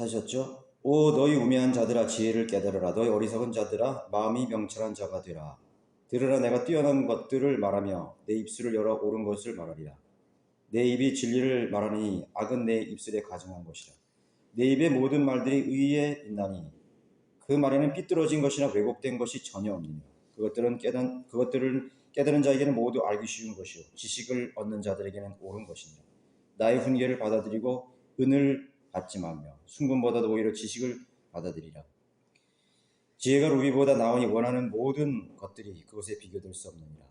찾으셨죠? 오 너희 우매한 자들아 지혜를 깨달으라. 너희 어리석은 자들아 마음이 명철한 자가 되라. 들으라. 내가 뛰어난 것들을 말하며 내 입술을 열어 옳은 것을 말하리라. 내 입이 진리를 말하니 악은 내 입술에 가증한 것이라. 내 입의 모든 말들이 의에 있나니 그 말에는 삐뚤어진 것이나 왜곡된 것이 전혀 없느니라. 그것들을 깨달은 자에게는 모두 알기 쉬운 것이요 지식을 얻는 자들에게는 옳은 것이니라. 나의 훈계를 받아들이고 은을 받지 말며 순금보다도 오히려 지식을 받아들이라. 지혜가 루비보다 나으니 원하는 모든 것들이 그것에 비교될 수 없느니라.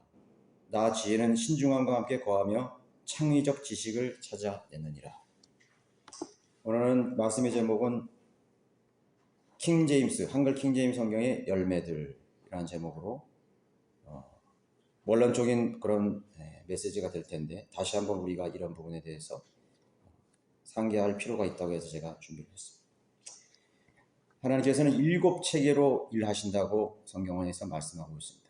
나 지혜는 신중함과 함께 거하며 창의적 지식을 찾아내느니라. 오늘은 말씀의 제목은 한글 킹제임스 성경의 열매들이라는 제목으로 원론적인 그런 메시지가 될 텐데 다시 한번 우리가 이런 부분에 대해서 상기할 필요가 있다고 해서 제가 준비를 했습니다. 하나님께서는 7체계로 일하신다고 성경원에서 말씀하고 있습니다.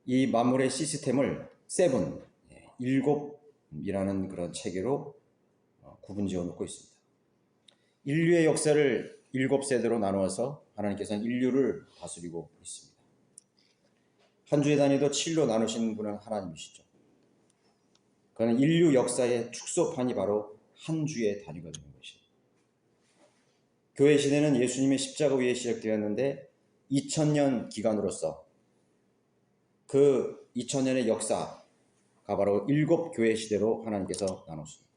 이 만물의 시스템을 7이라는 그런 체계로 구분지어 놓고 있습니다. 인류의 역사를 7세대로 나누어서 하나님께서는 인류를 다스리고 있습니다. 한 주의 단위도 7로 나누신 분은 하나님이시죠. 그는 인류 역사의 축소판이 바로 한 주의 단위가 되는 것입니다. 교회 시대는 예수님의 십자가 위에 시작되었는데 2000년 기간으로서 그 2000년의 역사가 바로 7교회 시대로 하나님께서 나눴습니다.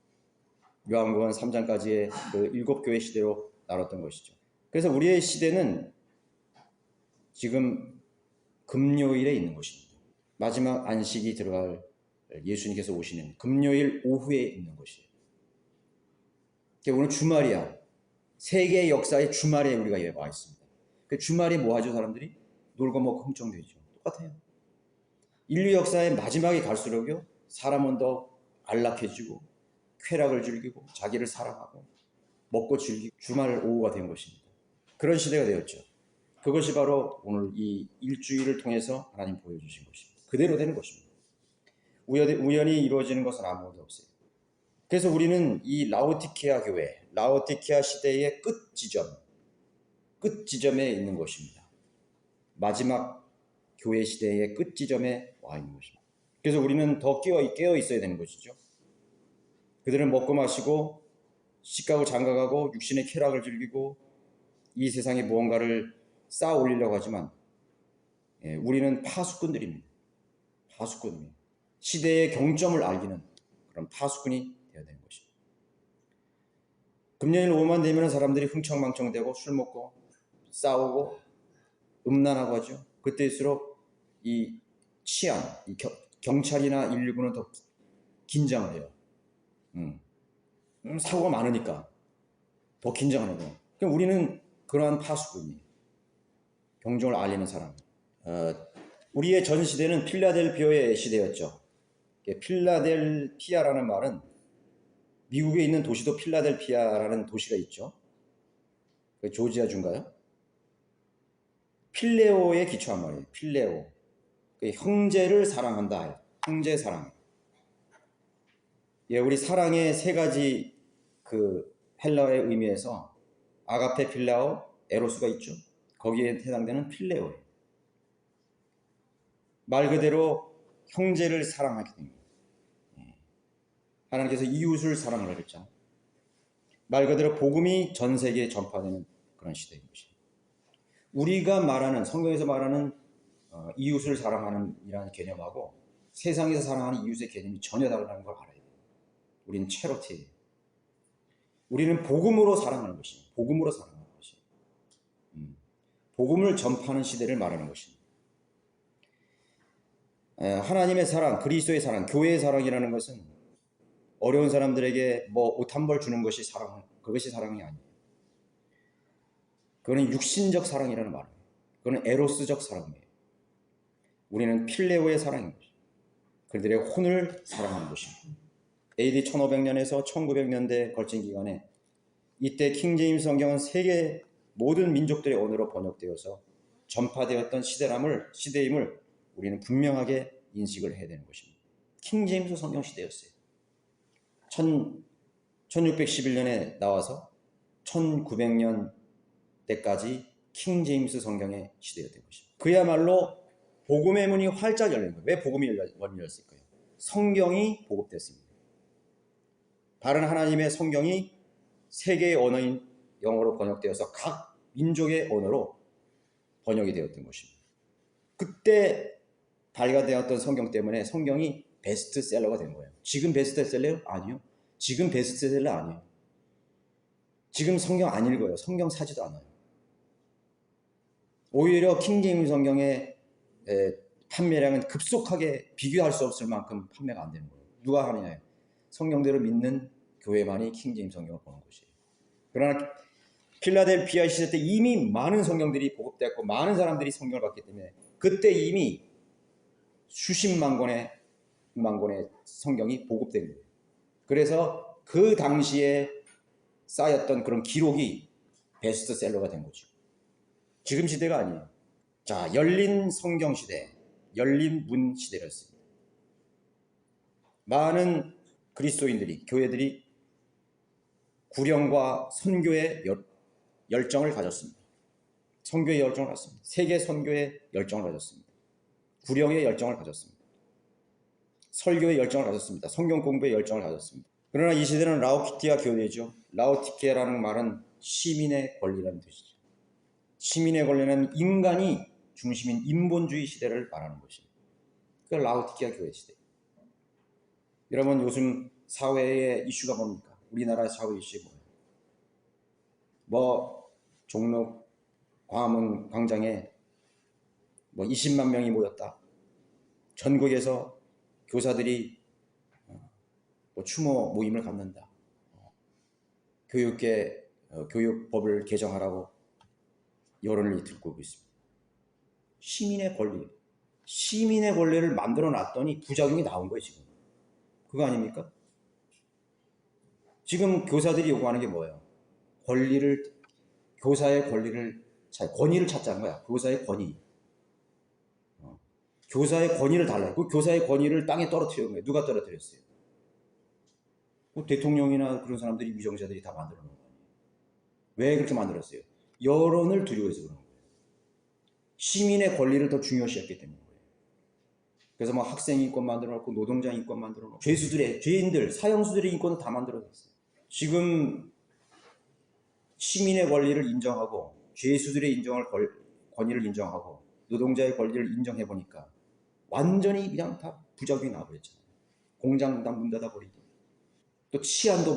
요한복음 3장까지의 그 7교회 시대로 나눴던 것이죠. 그래서 우리의 시대는 지금 금요일에 있는 것입니다. 마지막 안식이 들어갈 예수님께서 오시는 금요일 오후에 있는 것이에요. 오늘 주말이야. 세계의 역사의 주말에 우리가 와 있습니다. 그 주말에 뭐 하죠, 사람들이? 놀고 먹고 흥청되죠. 똑같아요. 인류 역사의 마지막에 갈수록요, 사람은 더 안락해지고 쾌락을 즐기고 자기를 사랑하고 먹고 즐기고 주말 오후가 된 것입니다. 그런 시대가 되었죠. 그것이 바로 오늘 이 일주일을 통해서 하나님 보여주신 것입니다. 그대로 되는 것입니다. 우연히 이루어지는 것은 아무것도 없어요. 그래서 우리는 이 라오디케아 교회, 라오디케아 시대의 끝지점에 있는 것입니다. 마지막 교회 시대의 끝지점에 와 있는 것입니다. 그래서 우리는 더 깨어 있어야 되는 것이죠. 그들은 먹고 마시고 시가고 장가가고 육신의 쾌락을 즐기고 이 세상에 무언가를 쌓아 올리려고 하지만 우리는 파수꾼들입니다. 파수꾼입니다. 시대의 경점을 알기는 그런 파수꾼이 되어야 되는 것입니다. 금년일 오후만 되면 사람들이 흥청망청되고 술 먹고 싸우고 음란하고 하죠. 그때일수록 이 치안, 경찰이나 119는 더 긴장을 해요. 사고가 많으니까 더 긴장하는 거예요. 그럼 우리는 그러한 파수꾼이에요. 경종을 알리는 사람. 우리의 전 시대는 필라델피아의 시대였죠. 필라델피아라는 말은 미국에 있는 도시도 필라델피아라는 도시가 있죠. 조지아주인가요? 필레오에 기초한 말이에요. 필레오. 형제를 사랑한다. 형제 사랑. 우리 사랑의 세 가지 그 헬라어의 의미에서 아가페, 필라오, 에로스가 있죠. 거기에 해당되는 필레오예요. 말 그대로 형제를 사랑하게 됩니다. 하나님께서 이웃을 사랑을 그랬죠. 말 그대로 복음이 전 세계에 전파되는 그런 시대인 것입니다. 우리가 말하는 성경에서 말하는 이웃을 사랑하는 이라는 개념하고 세상에서 사랑하는 이웃의 개념이 전혀 다르다는 걸 알아야 돼요. 우리는 체러티예요. 우리는 복음으로 사랑하는 것입니다. 복음으로 사랑하는 것입니다. 복음을 전파하는 시대를 말하는 것입니다. 하나님의 사랑, 그리스도의 사랑, 교회의 사랑이라는 것은 어려운 사람들에게 뭐 옷 한 벌 주는 것이 그것이 사랑이 아니에요. 그거는 육신적 사랑이라는 말이에요. 그거는 에로스적 사랑이에요. 우리는 필레오의 사랑인 것입니다. 그들의 혼을 사랑하는 것입니다. AD 1500년에서 1900년대에 걸친 기간에 이때 킹제임스 성경은 세계 모든 민족들의 언어로 번역되어서 전파되었던 시대임을 우리는 분명하게 인식을 해야 되는 것입니다. 킹제임스 성경 시대였어요. 1611년에 나와서 1900년 때까지 킹 제임스 성경의 시대였던 것입니다. 그야말로 복음의 문이 활짝 열린 거예요. 왜 복음이 열렸을까요? 성경이 보급됐습니다. 다른 하나님의 성경이 세계의 언어인 영어로 번역되어서 각 민족의 언어로 번역이 되었던 것입니다. 그때 발간되었던 성경 때문에 성경이 베스트셀러가 된 거예요. 지금 베스트셀러? 아니요. 지금 베스트셀러 아니에요. 지금 성경 안 읽어요. 성경 사지도 않아요. 오히려 킹제임스 성경의 판매량은 급속하게 비교할 수 없을 만큼 판매가 안 되는 거예요. 누가 하느냐요? 성경대로 믿는 교회만이 킹제임스 성경을 보는 것이에요. 그러나 필라델피아 시대 때 이미 많은 성경들이 보급되었고 많은 사람들이 성경을 받기 때문에 그때 이미 수십만 권의 성경이 보급된 거예요. 그래서 그 당시에 쌓였던 그런 기록이 베스트셀러가 된 거죠. 지금 시대가 아니에요. 자, 열린 성경 시대, 열린 문 시대였습니다. 많은 그리스도인들이, 교회들이 구령과 선교의 열정을 가졌습니다. 선교의 열정을 가졌습니다. 세계 선교의 열정을 가졌습니다. 구령의 열정을 가졌습니다. 설교의 열정을 가졌습니다. 성경 공부의 열정을 가졌습니다. 그러나 이 시대는 라오키티아 교회죠. 라오티케라는 말은 시민의 권리라는 뜻이죠. 시민의 권리는 인간이 중심인 인본주의 시대를 말하는 것입니다. 그 라오티케아 교회 시대. 여러분 요즘 사회의 이슈가 뭡니까? 우리나라의 사회 이슈가 뭐예요? 뭐 종로 광화문 광장에 뭐 20만 명이 모였다. 전국에서 교사들이 뭐 추모 모임을 갖는다. 교육법을 개정하라고 여론을 들고 있습니다. 시민의 권리를 만들어 놨더니 부작용이 나온 거예요, 지금. 그거 아닙니까? 지금 교사들이 요구하는 게 뭐예요? 교사의 권위를 찾자는 거야. 교사의 권위. 교사의 권위를 달라요. 그 교사의 권위를 땅에 떨어뜨린 거예요. 누가 떨어뜨렸어요? 뭐 대통령이나 그런 사람들이 위정자들이 다 만들어 놓은 거예요. 왜 그렇게 만들었어요? 여론을 두려워해서 그런 거예요. 시민의 권리를 더 중요시했기 때문에 거예요. 그래서 뭐 학생 인권 만들어 놓고 노동자 인권 만들어 놓고 죄인들, 사형수들의 인권을 다 만들어 놨어요. 지금 시민의 권리를 인정하고 죄수들의 권위를 인정하고 노동자의 권리를 인정해 보니까 완전히 그냥 다 부작용이 나버렸잖아요. 공장 다 문 닫아 버리고 또 치안도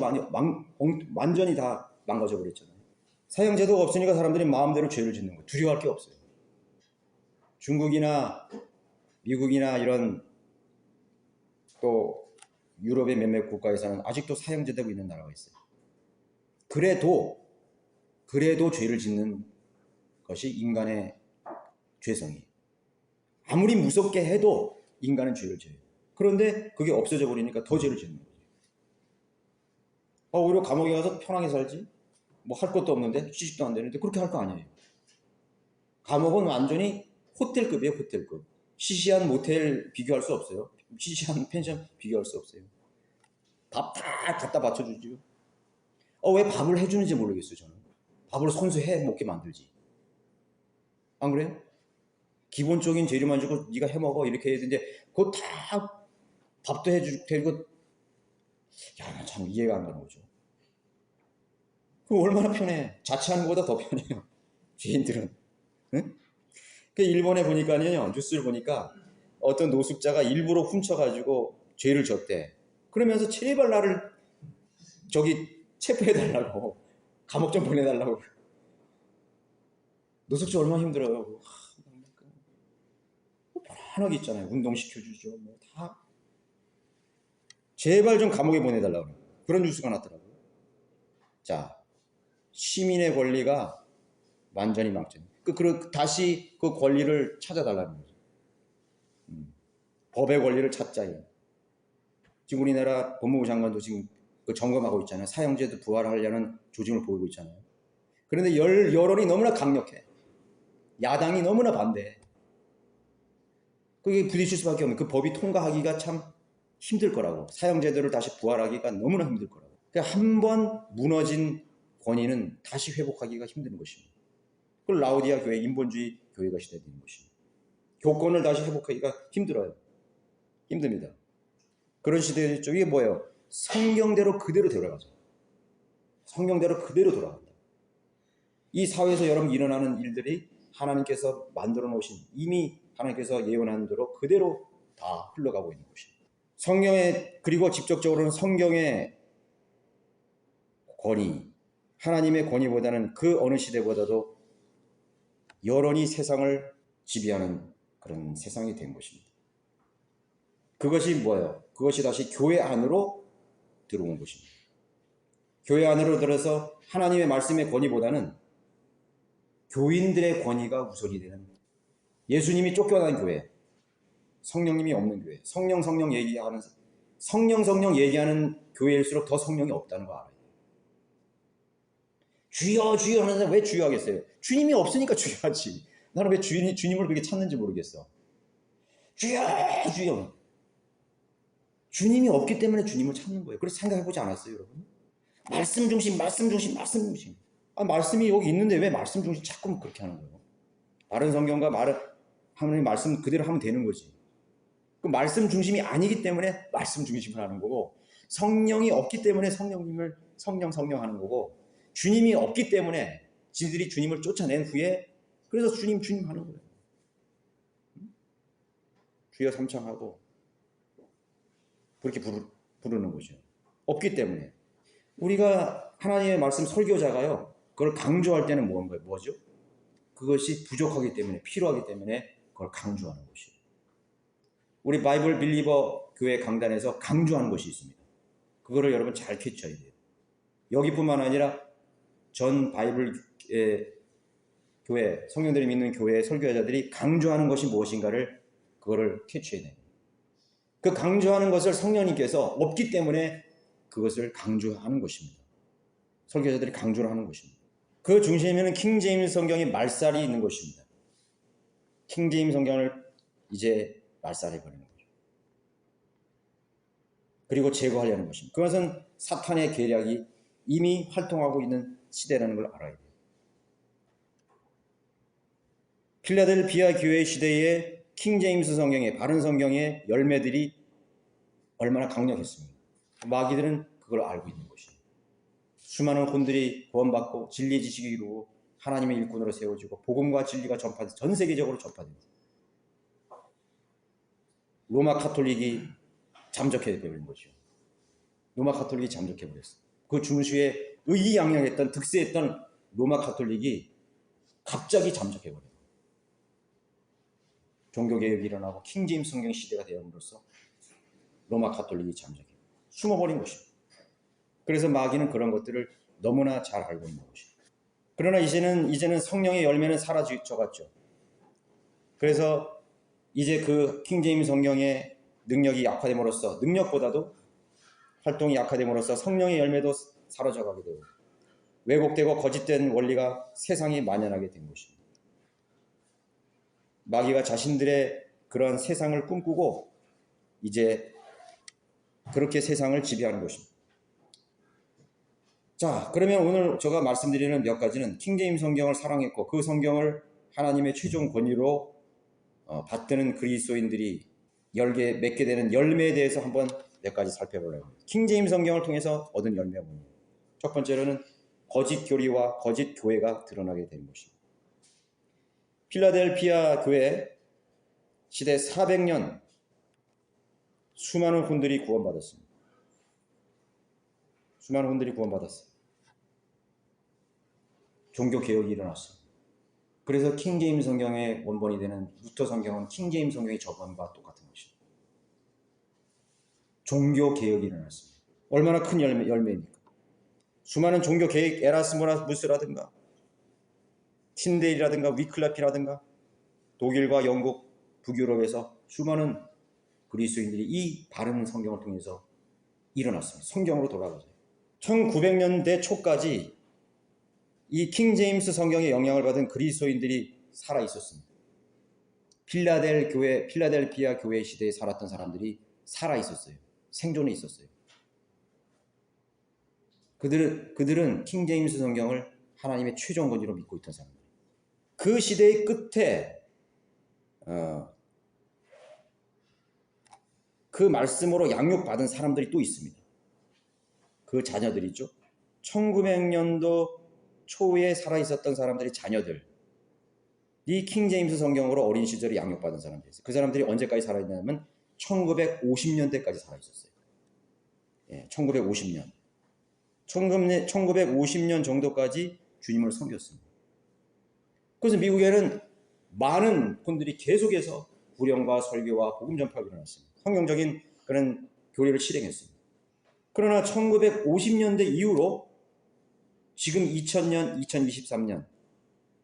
완전히 다 망가져 버렸잖아요. 사형제도가 없으니까 사람들이 마음대로 죄를 짓는 거예요. 두려워할 게 없어요. 중국이나 미국이나 이런 또 유럽의 몇몇 국가에서는 아직도 사형제도가 있는 나라가 있어요. 그래도 죄를 짓는 것이 인간의 죄성이에요. 아무리 무섭게 해도 인간은 죄를 지어요. 그런데 그게 없어져 버리니까 더 죄를 짓는 거죠. 오히려 감옥에 가서 편하게 살지. 뭐 할 것도 없는데 취직도 안 되는데 그렇게 할 거 아니에요. 감옥은 완전히 호텔급이에요. 호텔급. 시시한 모텔 비교할 수 없어요. 시시한 펜션 비교할 수 없어요. 밥 다 갖다 받쳐주죠. 왜 밥을 해주는지 모르겠어요. 저는 밥을 손수 해 먹게 만들지. 안 그래요? 기본적인 재료만 주고 네가 해 먹어 이렇게 해야 되는데 그거 다 밥도 해주고 되고 참 이해가 안 가는 거죠. 그럼 얼마나 편해. 자취하는 것보다 더 편해요. 죄인들은. 응? 그 일본에 보니까요, 뉴스를 보니까 어떤 노숙자가 일부러 훔쳐가지고 죄를 졌대. 그러면서 제발 나를 체포해달라고, 감옥 좀 보내달라고. 노숙자 얼마나 힘들어요. 편하게 있잖아요. 운동시켜주죠. 뭐 다. 제발 좀 감옥에 보내달라고. 그런 뉴스가 났더라고요. 자, 시민의 권리가 완전히 망쳐. 다시 그 권리를 찾아달라는 거죠. 법의 권리를 찾자요. 지금 우리나라 법무부 장관도 지금 그 점검하고 있잖아요. 사형제도 부활하려는 조짐을 보이고 있잖아요. 그런데 여론이 너무나 강력해. 야당이 너무나 반대해. 그게 부딪힐 수밖에 없는 그 법이 통과하기가 참 힘들 거라고. 사형제도를 다시 부활하기가 너무나 힘들 거라고. 그러니까 한 번 무너진 권위는 다시 회복하기가 힘든 것입니다. 그 라오디아 교회, 인본주의 교회가 시대되는 것입니다. 교권을 다시 회복하기가 힘들어요. 힘듭니다. 그런 시대였죠. 이게 뭐예요? 성경대로 그대로 돌아가죠. 성경대로 그대로 돌아간다. 이 사회에서 여러분 일어나는 일들이 하나님께서 만들어 놓으신, 이미 하나님께서 예언한 대로 그대로 다 흘러가고 있는 것입니다. 성경에, 그리고 직접적으로는 성경의 권위, 하나님의 권위보다는 그 어느 시대보다도 여론이 세상을 지배하는 그런 세상이 된 것입니다. 그것이 뭐예요? 그것이 다시 교회 안으로 들어온 것입니다. 교회 안으로 들어서 하나님의 말씀의 권위보다는 교인들의 권위가 우선이 되는, 예수님이 쫓겨난 교회, 성령님이 없는 교회, 성령 얘기하는 교회일수록 더 성령이 없다는 거 알아요. 주여 주여 하는데 왜 주여 하겠어요? 주님이 없으니까 주여하지. 나는 왜 주님을 그렇게 찾는지 모르겠어. 주여 주여. 주님이 없기 때문에 주님을 찾는 거예요. 그래서 생각해보지 않았어요, 여러분? 말씀 중심. 말씀이 여기 있는데 왜 말씀 중심 자꾸 그렇게 하는 거예요? 다른 성경과 하나님 말씀 그대로 하면 되는 거지. 그 말씀 중심이 아니기 때문에 말씀 중심을 하는 거고, 성령이 없기 때문에 성령 하는 거고, 주님이 없기 때문에 지들이 주님을 쫓아낸 후에 그래서 주님 하는 거예요. 주여 삼창하고 그렇게 부르는 거죠. 없기 때문에. 우리가 하나님의 말씀 설교자가요, 그걸 강조할 때는 뭐죠? 그것이 부족하기 때문에, 필요하기 때문에 그걸 강조하는 것이에요. 우리 바이블 빌리버 교회 강단에서 강조하는 것이 있습니다. 그거를 여러분 잘 캐쳐야 돼요. 여기뿐만 아니라 전 바이블 교회, 성령들이 믿는 교회 설교자들이 강조하는 것이 무엇인가를 그거를 캐쳐야 돼요. 그 강조하는 것을 성령님께서 없기 때문에 그것을 강조하는 것입니다. 설교자들이 강조를 하는 것입니다. 그 중심에는 킹제임스 성경의 말살이 있는 것입니다. 킹제임스 성경을 이제 말살해버리는 거죠. 그리고 제거하려는 것입니다. 그것은 사탄의 계략이 이미 활동하고 있는 시대라는 걸 알아야 돼요. 필라델피아 교회 시대의 킹제임스 성경의, 바른 성경의 열매들이 얼마나 강력했습니까? 마귀들은 그걸 알고 있는 것입니다. 수많은 혼들이 구원받고 진리의 지식이 이루고 하나님의 일꾼으로 세워지고 복음과 진리가 전 세계적으로 전파됩니다. 로마 카톨릭이 잠적해버린 거죠. 로마 카톨릭이 잠적해버렸어요. 그 중수에 의기양양했던, 득세했던 로마 카톨릭이 갑자기 잠적해버려요. 종교개혁이 일어나고 킹제임스 성경 시대가 되어옴으로써 로마 카톨릭이 잠적해 숨어버린 것입니다. 그래서 마귀는 그런 것들을 너무나 잘 알고 있는 것입니다. 그러나 이제는 성령의 열매는 사라져갔죠. 그래서 이제 그 킹제임스 성경의 능력이 약화됨으로써, 능력보다도 활동이 약화됨으로써 성령의 열매도 사라져가게 되고 왜곡되고 거짓된 원리가 세상에 만연하게 된 것입니다. 마귀가 자신들의 그러한 세상을 꿈꾸고 이제 그렇게 세상을 지배하는 것입니다. 자, 그러면 오늘 제가 말씀드리는 몇 가지는 킹제임스 성경을 사랑했고 그 성경을 하나님의 최종 권위로 받드는 그리스도인들이 맺게 되는 열매에 대해서 한번 몇 가지 살펴보려고 합니다. 킹제임스 성경을 통해서 얻은 열매가 뭡니까? 첫 번째로는 거짓 교리와 거짓 교회가 드러나게 된 것입니다. 필라델피아 교회 시대 400년 수많은 혼들이 구원받았습니다. 수많은 혼들이 구원받았어요. 종교개혁이 일어났어요. 그래서 킹제임스 성경의 원본이 되는 루터 성경은 킹제임스 성경의 저번과 똑같은 것입니다. 종교개혁이 일어났습니다. 얼마나 큰 열매입니까? 수많은 종교개혁, 에라스무스라든가 틴데일이라든가 위클라피라든가 독일과 영국, 북유럽에서 수많은 그리스도인들이 이 바른 성경을 통해서 일어났습니다. 성경으로 돌아가죠. 1900년대 초까지 이 킹제임스 성경의 영향을 받은 그리스도인들이 살아 있었습니다. 필라델피아 교회 시대에 살았던 사람들이 살아 있었어요. 생존해 있었어요. 그들은 킹제임스 성경을 하나님의 최종 권위로 믿고 있던 사람들. 그 시대의 끝에 그 말씀으로 양육받은 사람들이 또 있습니다. 그 자녀들이죠. 1900년도 초에 살아있었던 사람들의 자녀들. 이 킹제임스 성경으로 어린 시절에 양육받은 사람들이 있어요. 그 사람들이 언제까지 살아있냐면 1950년대까지 살아있었어요. 예, 1950년. 1950년 정도까지 주님을 섬겼습니다. 그래서 미국에는 많은 분들이 계속해서 구령과 설교와 복음 전파가 일어났습니다. 성경적인 그런 교리를 실행했습니다. 그러나 1950년대 이후로 지금 2000년, 2023년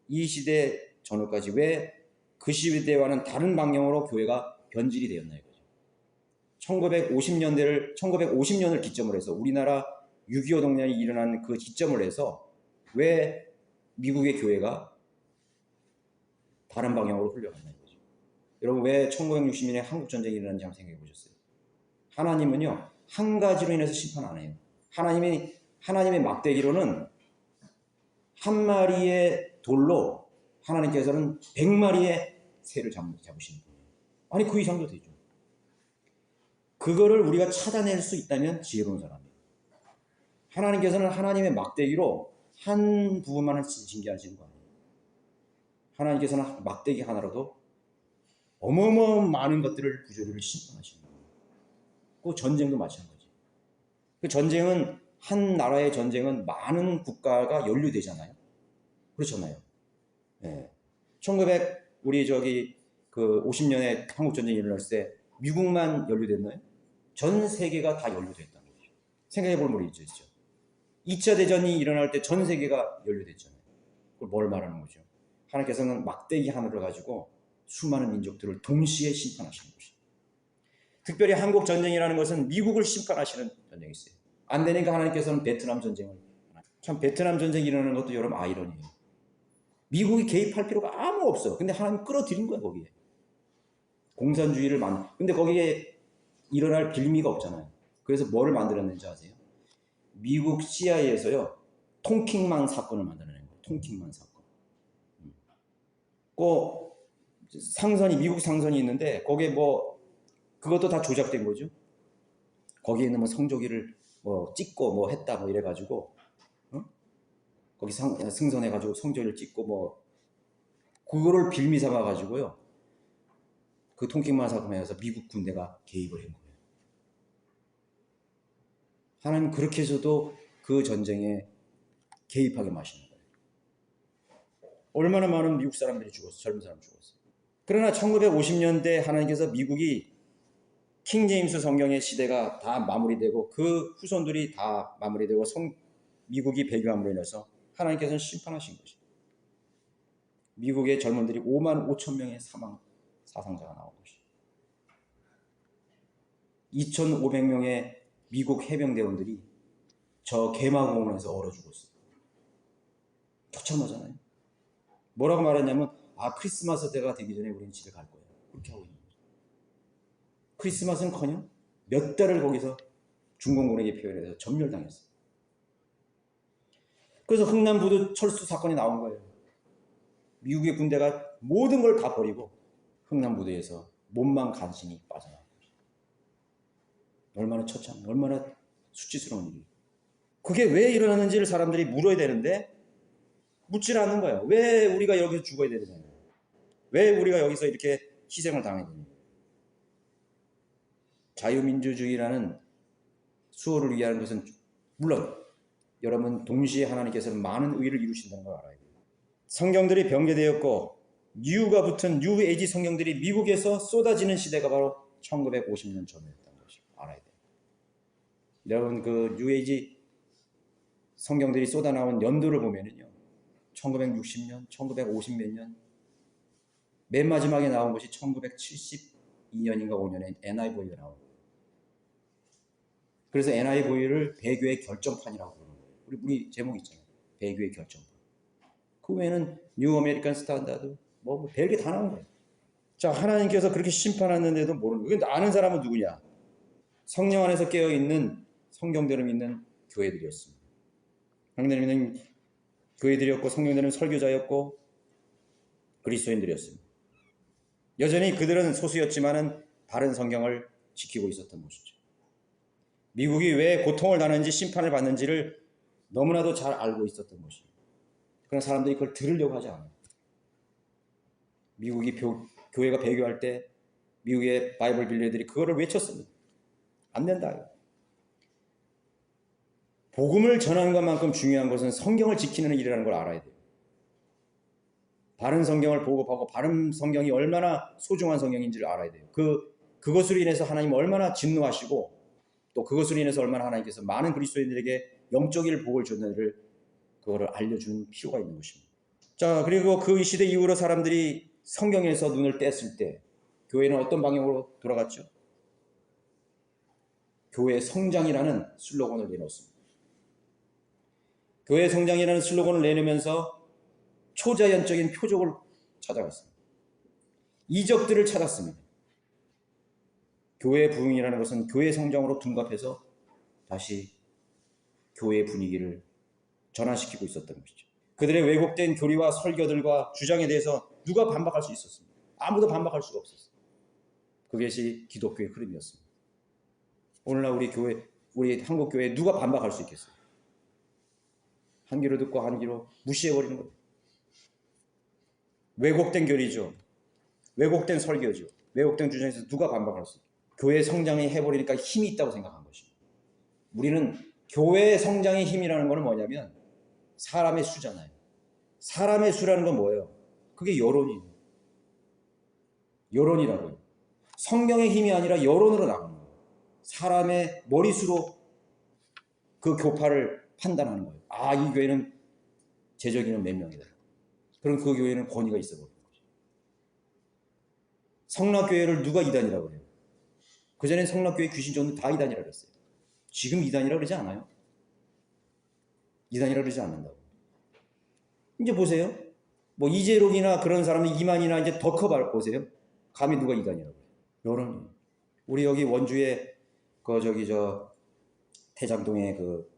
이 시대 전후까지 왜 그 시대와는 다른 방향으로 교회가 변질이 되었나요? 1950년을 기점으로 해서 우리나라 6.25 동란이 일어난 그 기점을 해서 왜 미국의 교회가 다른 방향으로 흘러갔나요? 여러분, 왜 1960년에 한국전쟁이 일어났는지 한번 생각해 보셨어요? 하나님은요, 한 가지로 인해서 심판 안 해요. 하나님의 막대기로는 한 마리의 돌로 하나님께서는 100마리의 새를 잡으시는 거예요. 아니, 그 이상도 되죠. 그거를 우리가 찾아낼 수 있다면 지혜로운 사람이에요. 하나님께서는 하나님의 막대기로 한 부분만을 징계하시는 거 아니에요. 하나님께서는 막대기 하나로도 어마어마한 많은 것들을 부조리를 심판하시는 거예요. 그 전쟁도 마찬가지예요. 그 전쟁은 한 나라의 전쟁은 많은 국가가 연루되잖아요. 그렇잖아요. 네. 50년에 한국 전쟁이 일어났을 때 미국만 연루됐나요? 전 세계가 다 연루됐다는 거죠. 생각해 볼 물이 있죠. 2차 대전이 일어날 때 전 세계가 연루됐잖아요. 그걸 뭘 말하는 거죠? 하나님께서는 막대기 하나를 가지고 수많은 민족들을 동시에 심판하시는 것입니다. 특별히 한국 전쟁이라는 것은 미국을 심판하시는 전쟁이 있어요. 안 되니까 하나님께서는 베트남 전쟁을. 참 베트남 전쟁이 일어나는 것도 여러분 아이러니예요. 미국이 개입할 필요가 아무 없어. 근데 하나님 끌어들인 거야 거기에. 공산주의를 근데 거기에 일어날 빌미가 없잖아요. 그래서 뭐를 만들었는지 아세요? 미국 CIA에서요 통킹만 사건을 만들어낸 거예요. 통킹만 사건. 미국 상선이 있는데 거기에 그것도 다 조작된 거죠. 거기에 있는 성조기를 찍고 했다 이래가지고 거기 승선해가지고 성조기를 찍고 그거를 빌미 삼아가지고요 그 통킹만 사건에 의해서 미국 군대가 개입을 한 거예요. 하나님 그렇게 해서도 그 전쟁에 개입하게 마시는 거예요. 얼마나 많은 미국 사람들이 죽었어요. 젊은 사람 죽었어요. 그러나 1950년대 하나님께서 미국이 킹제임스 성경의 시대가 다 마무리되고 그 후손들이 다 마무리되고 미국이 배교함으로 인해서 하나님께서는 심판하신 것입니다. 미국의 젊은들이 5만 5천 명의 사상자가 나온 것입니다. 2,500명의 미국 해병대원들이 저 개마공원에서 얼어 죽었어요. 처참하잖아요. 뭐라고 말했냐면 크리스마스 때가 되기 전에 우리는 집에 갈 거예요. 그렇게 하고 있는 거죠. 크리스마스는커녕 몇 달을 거기서 중공군에게 표현해서 점멸당했어요. 그래서 흥남부두 철수 사건이 나온 거예요. 미국의 군대가 모든 걸 다 버리고 흥남부두에서 몸만 간신히 빠져나온 거죠. 얼마나 처참, 얼마나 수치스러운 일이에요. 그게 왜 일어나는지를 사람들이 물어야 되는데 묻질 않는 거예요. 왜 우리가 여기서 죽어야 되느냐. 왜 우리가 여기서 이렇게 희생을 당해야 되느냐. 자유민주주의라는 수호를 위하는 것은 물론 여러분 동시에 하나님께서는 많은 의를 이루신다는 걸 알아야 돼요. 성경들이 병개되었고 뉴가 붙은 뉴에이지 성경들이 미국에서 쏟아지는 시대가 바로 1950년 전이었다는 것을 알아야 돼요. 여러분 그 뉴에이지 성경들이 쏟아나온 연도를 보면은요 1960년, 1950 몇 년, 맨 마지막에 나온 것이 1972년인가 5년에 NIV가 나온 거예요. 그래서 NIV를 배교의 결정판이라고 부르는 거예요. 우리 제목이 있잖아요. 배교의 결정판. 그 외에는 뉴 아메리칸 스탠다드 별게 다 나온 거예요. 자, 하나님께서 그렇게 심판하는데도 모르는 거예요. 근데 아는 사람은 누구냐? 성령 안에서 깨어있는 성경대로 믿는 교회들이었습니다. 형제들은 교회들이었고 성령들은 설교자였고 그리스도인들이었습니다. 여전히 그들은 소수였지만은 바른 성경을 지키고 있었던 것이죠. 미국이 왜 고통을 당하는지 심판을 받는지를 너무나도 잘 알고 있었던 것입니다. 그런 사람들이 그걸 들으려고 하지 않아요. 미국이 교회가 배교할 때 미국의 바이블 빌려들이 그거를 외쳤습니다. 안 된다. 복음을 전하는 것만큼 중요한 것은 성경을 지키는 일이라는 걸 알아야 돼요. 바른 성경을 보고하고 바른 성경이 얼마나 소중한 성경인지를 알아야 돼요. 그것으로 인해서 하나님 얼마나 진노하시고 또 그것으로 인해서 얼마나 하나님께서 많은 그리스도인들에게 영적인 복을 줬는지를 그거를 알려주는 필요가 있는 것입니다. 자, 그리고 그 시대 이후로 사람들이 성경에서 눈을 뗐을 때 교회는 어떤 방향으로 돌아갔죠? 교회 성장이라는 슬로건을 내놓습니다. 교회 성장이라는 슬로건을 내놓으면서 초자연적인 표적을 찾아갔습니다. 이적들을 찾았습니다. 교회 부흥이라는 것은 교회 성장으로 둔갑해서 다시 교회의 분위기를 전환시키고 있었던 것이죠. 그들의 왜곡된 교리와 설교들과 주장에 대해서 누가 반박할 수 있었습니까? 아무도 반박할 수가 없었어요. 그것이 기독교의 흐름이었습니다. 오늘날 우리 한국 교회에 누가 반박할 수 있겠어요? 한 귀로 듣고 한 귀로 무시해버리는 거예요. 왜곡된 교리죠. 왜곡된 설교죠. 왜곡된 주장에서 누가 반박할 수 있겠어요? 교회 성장이 해버리니까 힘이 있다고 생각한 것입니다. 우리는 교회 성장의 힘이라는 것은 뭐냐면 사람의 수잖아요. 사람의 수라는 건 뭐예요? 그게 여론이에요. 여론이라고요. 성경의 힘이 아니라 여론으로 나가는 거예요. 사람의 머리수로 그 교파를 판단하는 거예요. 아, 이 교회는 재적인은 몇 명이다. 그럼 그 교회는 권위가 있어 보이는 거죠. 성락교회를 누가 이단이라고 그래요? 그전엔 성락교회 귀신전도 다 이단이라고 그랬어요. 지금 이단이라고 그러지 않아요? 이단이라고 그러지 않는다고. 이제 보세요. 뭐 이재록이나 그런 사람이 이만이나 이제 더 커 보세요. 감히 누가 이단이라고 그래요? 여론이. 우리 여기 원주에 태장동에 그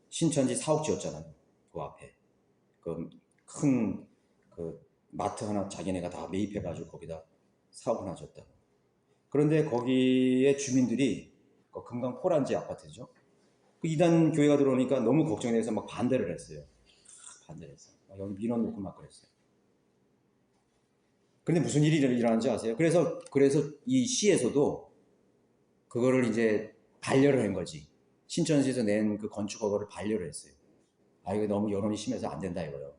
신천지 사옥 지었잖아요. 그 앞에 큰 마트 하나 자기네가 다 매입해가지고 거기다 사옥 하나 졌다. 그런데 거기에 주민들이 금강 포란지 아파트죠. 그 이단 교회가 들어오니까 너무 걱정돼서 막 반대를 했어요. 반대를 했어요. 여기 민원 놓고 막 그랬어요. 그런데 무슨 일이 일어나는지 아세요? 그래서 이 시에서도 그거를 이제 반려를 한 거지. 신천지에서 낸 그 건축 허가를 반려를 했어요. 아, 이거 너무 여론이 심해서 안 된다 이거요.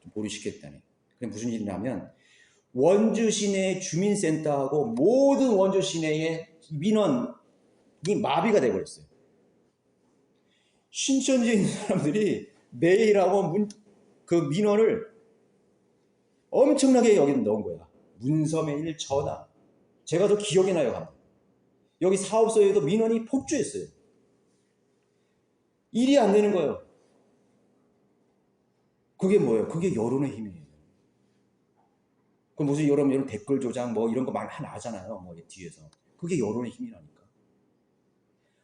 좀 보류시켰다니. 그게 무슨 일이냐면 원주 시내의 주민센터하고 모든 원주 시내의 민원이 마비가 돼버렸어요. 신천지에 있는 사람들이 매일 하고 그 민원을 엄청나게 여기 넣은 거야. 문서 메일, 전화. 제가 더 기억이 나요. 여기 사업소에도 민원이 폭주했어요. 일이 안 되는 거예요. 그게 뭐예요? 그게 여론의 힘이에요. 그 무슨 여러분 댓글 조작 뭐 이런 거 많이 하잖아요. 뭐 뒤에서. 그게 여론의 힘이라니까.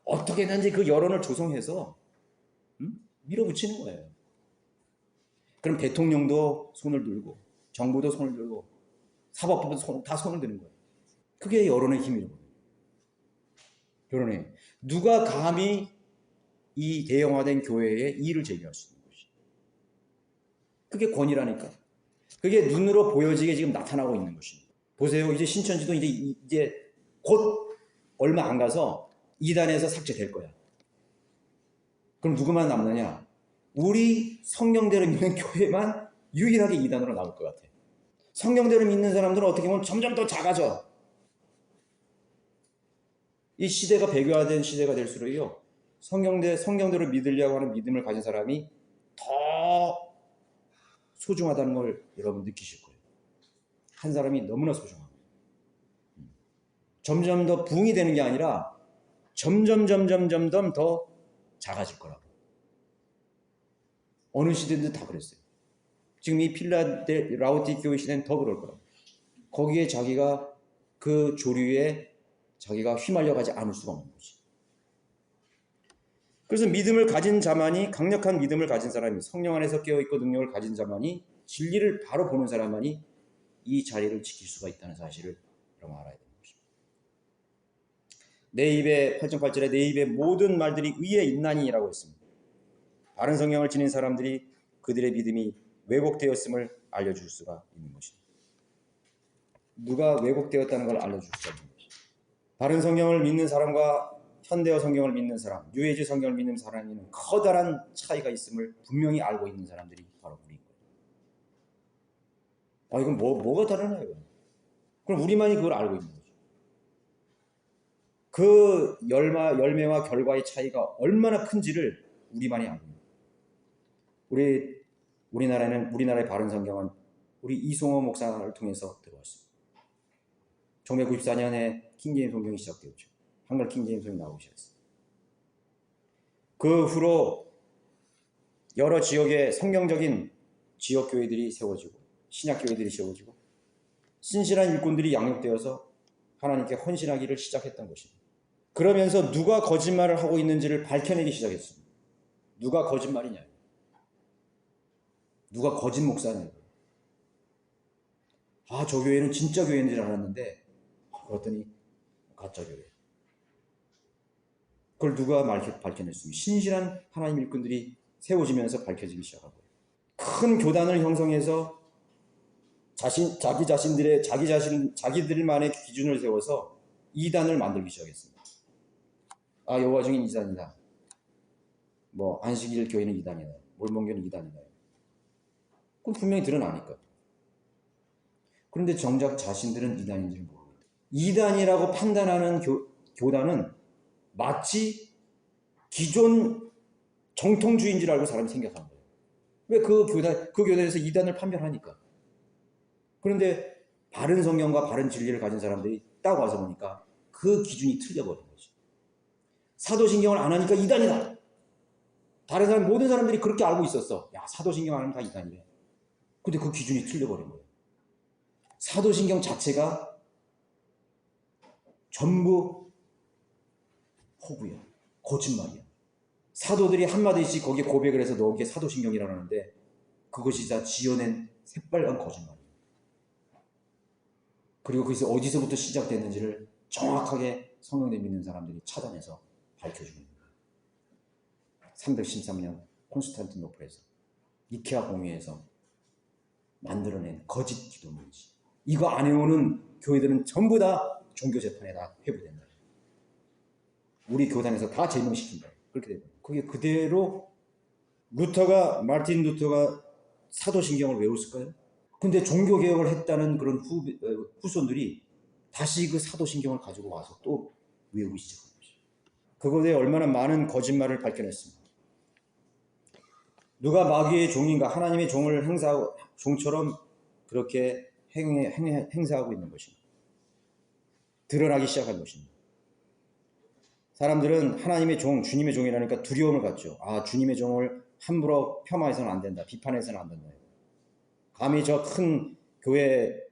어떻게든지 그 여론을 조성해서 밀어붙이는 거예요. 그럼 대통령도 손을 들고 정부도 손을 들고 사법부도 다 손을 드는 거예요. 그게 여론의 힘이라고. 여론의 힘. 누가 감히 이 대형화된 교회에 이의를 제기할 수 있는 것이. 그게 권위라니까. 그게 눈으로 보여지게 지금 나타나고 있는 것입니다. 보세요. 이제 신천지도 이제 곧 얼마 안 가서 이단에서 삭제될 거야. 그럼 누구만 남느냐? 우리 성경대로 믿는 교회만 유일하게 이단으로 나올 것 같아. 성경대로 믿는 사람들은 어떻게 보면 점점 더 작아져. 이 시대가 배교화된 시대가 될수록요. 성경대로 믿으려고 하는 믿음을 가진 사람이 더 소중하다는 걸 여러분 느끼실 거예요. 한 사람이 너무나 소중합니다. 점점 더 부흥이 되는 게 아니라 점점 더 작아질 거라고. 어느 시대든 다 그랬어요. 지금 이 라오디게아 시대는 더 그럴 거라고. 거기에 자기가 그 조류에 자기가 휘말려 가지 않을 수가 없는 거지. 그래서 믿음을 가진 자만이, 강력한 믿음을 가진 사람이, 성령 안에서 깨어있고 능력을 가진 자만이, 진리를 바로 보는 사람만이 이 자리를 지킬 수가 있다는 사실을 여러분 알아야 되는 것입니다. 내 입에 8.8절에 내 입의 모든 말들이 의에 있나니라고 했습니다. 바른 성경을 지닌 사람들이 그들의 믿음이 왜곡되었음을 알려줄 수가 있는 것입니다. 누가 왜곡되었다는 걸 알려줄 수가 있는 것입니다. 바른 성경을 믿는 사람과 현대어 성경을 믿는 사람, 뉴에이지 성경을 믿는 사람에는 커다란 차이가 있음을 분명히 알고 있는 사람들이 바로 우리인 거예요. 이건 뭐가 다르나 이거? 그럼 우리만이 그걸 알고 있는 거죠. 그 열매와 결과의 차이가 얼마나 큰지를 우리만이 알고 있는 거예요. 우리나라의 바른 성경은 우리 이송호 목사를 통해서 들어왔습니다. 1994년에 킹제임스 성경이 시작되었죠. 한글 킹제임스 성경이 나오기 시작했어요. 그 후로 여러 지역의 성경적인 지역교회들이 세워지고 신약교회들이 세워지고 신실한 일꾼들이 양육되어서 하나님께 헌신하기를 시작했던 것입니다. 그러면서 누가 거짓말을 하고 있는지를 밝혀내기 시작했습니다. 누가 거짓말이냐, 누가 거짓 목사냐. 저 교회는 진짜 교회인 줄 알았는데 그랬더니 가짜 교회. 그걸 누가 밝혀냈습니까? 신실한 하나님 일꾼들이 세워지면서 밝혀지기 시작하고 큰 교단을 형성해서 자기들만의 기준을 세워서 이단을 만들기 시작했습니다. 여호와 증인 이단이다. 안식일 교회는 이단이다. 몰몬교는 이단이다. 그건 분명히 드러나니까. 그런데 정작 자신들은 이단인지를 모르고 있다. 이단이라고 판단하는 교단은 마치 기존 정통주의인 줄 알고 사람이 생각한 거예요. 왜 그 교단에서 이단을 판별하니까. 그런데 바른 성경과 바른 진리를 가진 사람들이 딱 와서 보니까 그 기준이 틀려버린 거죠. 사도신경을 안 하니까 이단이다. 모든 사람들이 그렇게 알고 있었어. 사도신경 안 하면 다 이단이래. 근데 그 기준이 틀려버린 거예요. 사도신경 자체가 전부 허구야. 거짓말이야. 사도들이 한마디씩 거기에 고백을 해서 너기에 사도신경이라고 하는데 그것이 다 지어낸 새빨간 거짓말이야. 그리고 그것이 어디서부터 시작됐는지를 정확하게 성경에 믿는 사람들이 찾아내서 밝혀주는 거예요. 313년 콘스탄티노플에서 니케아 공회에서 만들어낸 거짓 기독론이지. 이거 안 해오는 교회들은 전부 다 종교재판에 다 회부된다. 우리 교단에서 다 제명시킨다. 그렇게 되고 그게 그대로 마르틴 루터가 사도신경을 외웠을까요? 근데 종교개혁을 했다는 그런 후손들이 다시 그 사도신경을 가지고 와서 또 외우기 시작한 거죠. 그것에 얼마나 많은 거짓말을 밝혀냈습니다. 누가 마귀의 종인가 하나님의 종을 종처럼 그렇게 행사하고 있는 것입니다. 드러나기 시작한 것입니다. 사람들은 하나님의 종, 주님의 종이라니까 두려움을 갖죠. 주님의 종을 함부로 폄하해서는 안 된다. 비판해서는 안 된다. 감히 저 큰 교회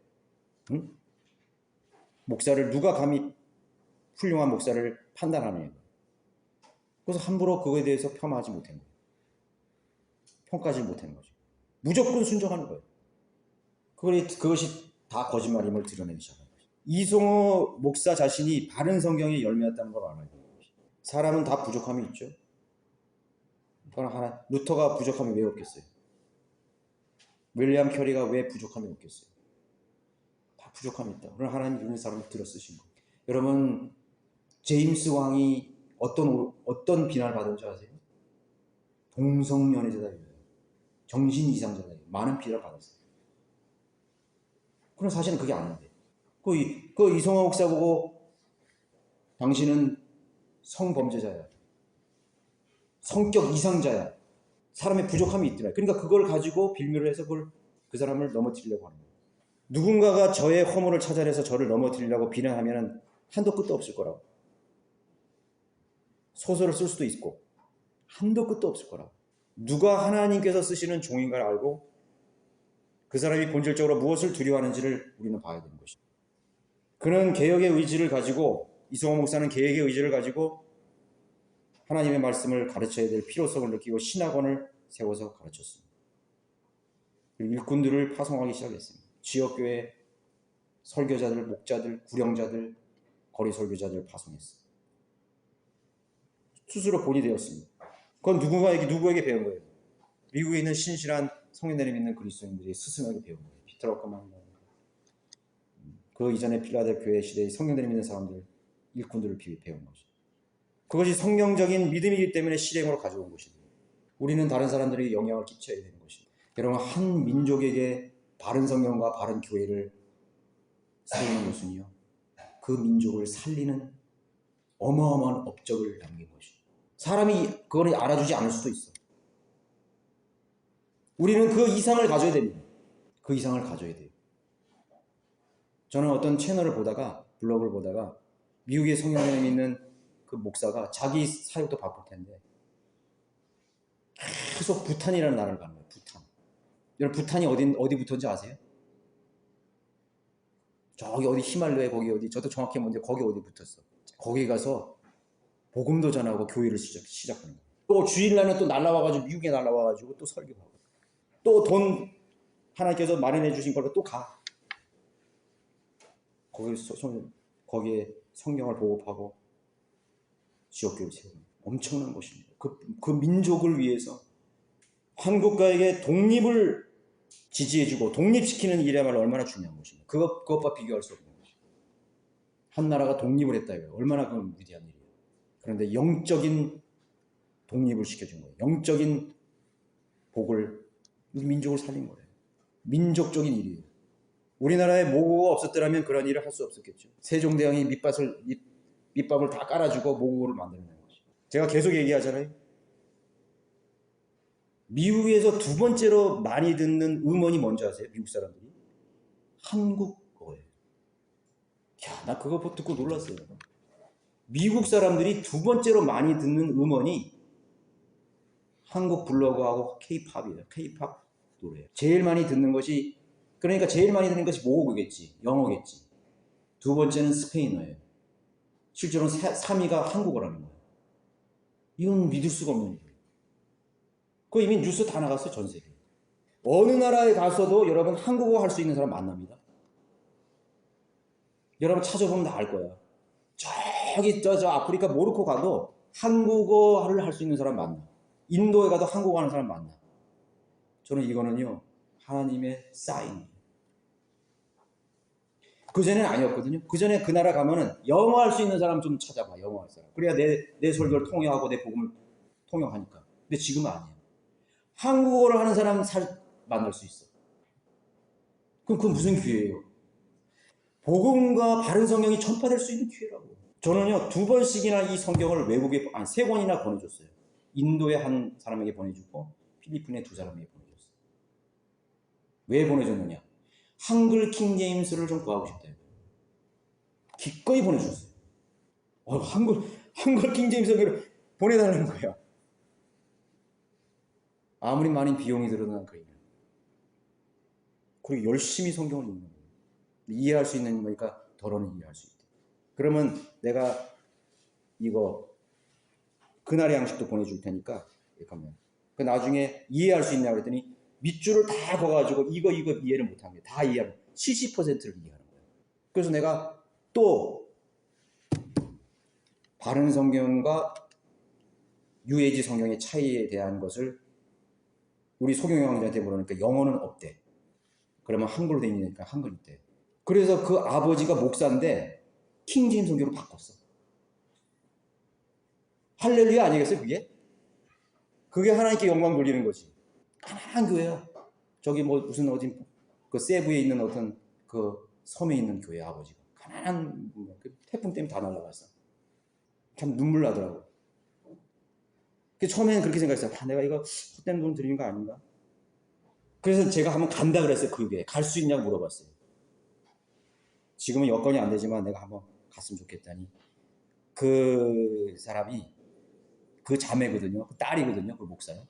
목사를 누가 감히 훌륭한 목사를 판단하느냐. 그래서 함부로 그거에 대해서 폄하하지 못한 거예요. 평가하지 못한 거죠. 무조건 순종하는 거예요. 그것이 다 거짓말임을 드러내기 시작한 거죠. 이송호 목사 자신이 바른 성경의 열매였다는 걸 알아야 돼요. 사람은 다 부족함이 있죠. 루터가 부족함이 왜 없겠어요? 윌리엄 캐리가 왜 부족함이 없겠어요? 다 부족함이 있다. 그러나 하나님 이런 사람을 들어 쓰신 거예요. 여러분, 제임스 왕이 어떤 비난을 받은 줄 아세요? 동성연애자다. 정신 이상자다. 많은 비난을 받았어요. 그러나 사실은 그게 아닌데. 그 이송호 목사 보고 당신은 성범죄자야. 성격 이상자야. 사람의 부족함이 있더라. 그러니까 그걸 가지고 빌미를 해서 그 사람을 넘어뜨리려고 하는 거예요. 누군가가 저의 허물을 찾아내서 저를 넘어뜨리려고 비난하면 한도 끝도 없을 거라고. 소설을 쓸 수도 있고 한도 끝도 없을 거라고. 누가 하나님께서 쓰시는 종인가를 알고 그 사람이 본질적으로 무엇을 두려워하는지를 우리는 봐야 되는 것입니다. 그는 개혁의 의지를 가지고 이송호 목사는 개혁의 의지를 가지고 하나님의 말씀을 가르쳐야 될 필요성을 느끼고 신학원을 세워서 가르쳤습니다. 그리고 일꾼들을 파송하기 시작했습니다. 지역교회 설교자들, 목자들, 구령자들, 거리 설교자들을 파송했어요. 스스로 본이 되었습니다. 그건 누구에게 배운 거예요? 미국에 있는 신실한 성인들이 믿는 그리스도인들이 스승에게 배운 거예요. 피터 러커만, 그 이전에 필라델피아 시대의 성령들이 믿는 사람들, 일꾼들을 배운 거죠. 그것이 성령적인 믿음이기 때문에 실행으로 가져온 것입니다. 우리는 다른 사람들에게 영향을 끼쳐야 되는 것입니다. 여러분, 한 민족에게 바른 성령과 바른 교회를 세우는 것은요, 그 민족을 살리는 어마어마한 업적을 남긴 것입니다. 사람이 그걸 알아주지 않을 수도 있어. 우리는 그 이상을 가져야 됩니다. 그 이상을 가져야 돼요. 저는 어떤 채널을 보다가, 블로그를 보다가 미국의 성령을 믿는 그 목사가 자기 사역도 바쁠 텐데 계속 부탄이라는 나라를 가는 거예요. 부탄. 여러분, 부탄이 어디부터인지 아세요? 저기 어디 히말라야 거기 어디, 저도 정확히 뭔지 거기 어디 붙었어. 거기 가서 복음도 전하고 교회를 시작하는 거예요. 또 주일날은 또 날라와가지고, 미국에 날라와가지고 또 설교하고, 또 돈 하나님께서 마련해 주신 걸로 또 가. 거기에 성경을 보급하고 지역교회를 세우는 엄청난 것입니다. 그 민족을 위해서 한국가에게 독립을 지지해주고 독립시키는 일이야말로 얼마나 중요한 것입니다. 그것과 비교할 수 없는 것입니다. 한 나라가 독립을 했다 이거예요. 얼마나 그건 위대한 일이에요. 그런데 영적인 독립을 시켜준 거예요. 영적인 복을, 우리 민족을 살린 거예요. 민족적인 일이에요. 우리나라에 모국어가 없었더라면 그런 일을 할 수 없었겠죠. 세종대왕이 밑밥을 다 깔아주고 모국어를 만들어낸 거죠. 제가 계속 얘기하잖아요. 미국에서 두 번째로 많이 듣는 음원이 뭔지 아세요? 미국 사람들이? 한국어예요. 야, 나 그거 듣고 놀랐어요. 미국 사람들이 두 번째로 많이 듣는 음원이 한국 블로그하고 K-팝이에요. K-팝 노래예요. 제일 많이 듣는 것이, 그러니까 제일 많이 듣는 것이 모국어겠지, 영어겠지. 두 번째는 스페인어예요. 실제로는 3위가 한국어라는 거예요. 이건 믿을 수가 없는 일이에요. 그거 이미 뉴스 다 나갔어요, 전 세계. 어느 나라에 가서도 여러분 한국어 할 수 있는 사람 만납니다. 여러분 찾아보면 다 알 거야. 저기 저 아프리카 모로코 가도 한국어를 할 수 있는 사람 만나. 인도에 가도 한국어 하는 사람 만나. 저는 이거는요, 하나님의 사인. 그전에는 아니었거든요. 그전에 그 나라 가면은 영어 할 수 있는 사람 좀 찾아봐. 영어 할 사람. 그래야 내 설교를 통역하고 내 복음을 통역하니까. 근데 지금은 아니에요. 한국어를 하는 사람 만날 수 있어. 그럼 그건 무슨 기회예요? 복음과 바른 성경이 전파될 수 있는 기회라고. 저는요, 2번씩이나 이 성경을 외국에, 3권이나 보내줬어요. 인도에 한 사람에게 보내주고 필리핀에 2사람에게 보내줬어요. 왜 보내줬느냐? 한글 킹제임스를 좀 구하고 싶다. 기꺼이 보내줬어요. 한글 킹제임스를 보내달라는 거야. 아무리 많은 비용이 들어난 거예요. 그리고 열심히 성경을 읽는 거예요. 이해할 수 있는 거니까 덜어는 이해할 수 있대. 그러면 내가 이거 그날의 양식도 보내줄 테니까, 잠깐만. 그 나중에 이해할 수 있냐고 그랬더니 밑줄을 다 그어가지고 이거 이해를 못한 게 다 이해하는 70%를 이해하는 거예요. 그래서 내가 또 바른 성경과 유해지 성경의 차이에 대한 것을 우리 소경영한테 물으니까 영어는 없대. 그러면 한글로 돼 있으니까 한글 있대. 그래서 그 아버지가 목사인데 킹제임스 성경으로 바꿨어. 할렐루야 아니겠어요, 그게? 그게 하나님께 영광 돌리는 거지. 가난한 교회야. 저기 무슨 어디 그 세부에 있는 어떤 그 섬에 있는 교회 아버지가 가난한 그 태풍 때문에 다 날아갔어. 참 눈물 나더라고. 처음에는 그렇게 생각했어요. 내가 이거 헛된 돈 드리는 거 아닌가? 그래서 제가 한번 간다 그랬어요. 그 교회 갈 수 있냐고 물어봤어요. 지금은 여건이 안 되지만 내가 한번 갔으면 좋겠다니, 그 사람이 그 자매거든요. 그 딸이거든요. 그 목사요.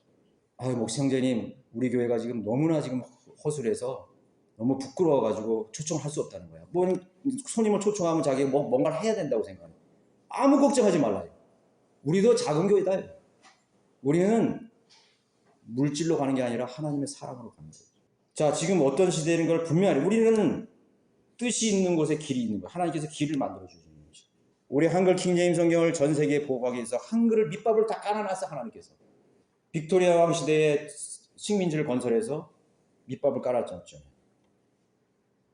목사 형제님, 우리 교회가 지금 너무나 지금 허술해서 너무 부끄러워가지고 초청을 할 수 없다는 거야. 손님을 초청하면 자기가 뭔가를 해야 된다고 생각해요. 아무 걱정하지 말라요. 우리도 작은 교회다. 우리는 물질로 가는 게 아니라 하나님의 사랑으로 가는 거예요. 자, 지금 어떤 시대인 걸 분명히 우리는 뜻이 있는 곳에 길이 있는 거예요. 하나님께서 길을 만들어 주시는 거죠. 우리 한글 킹제임 성경을 전 세계에 보고하기 위해서 한글을 밑밥을 다 깔아놨어. 하나님께서 빅토리아 왕 시대에 식민지를 건설해서 밑밥을 깔아줬죠.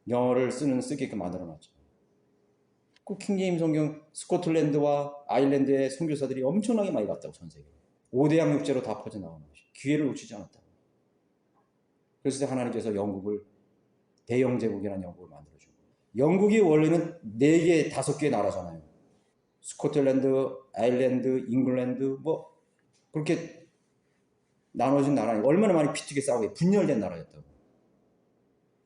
영어를 쓰게끔 만들어놨죠. 그 킹제임 성경 스코틀랜드와 아일랜드의 선교사들이 엄청나게 많이 갔다고 전 세계에. 5대양 육제로 다 퍼져나가는 것이 기회를 놓치지 않았다. 그래서 하나님께서 영국을 대영제국이라는 영국을 만들어준 거예요. 영국이 원래는 4개, 5개 나라잖아요. 스코틀랜드, 아일랜드, 잉글랜드 뭐 그렇게 나눠진 나라니까 얼마나 많이 피튀게 싸우고 분열된 나라였다고.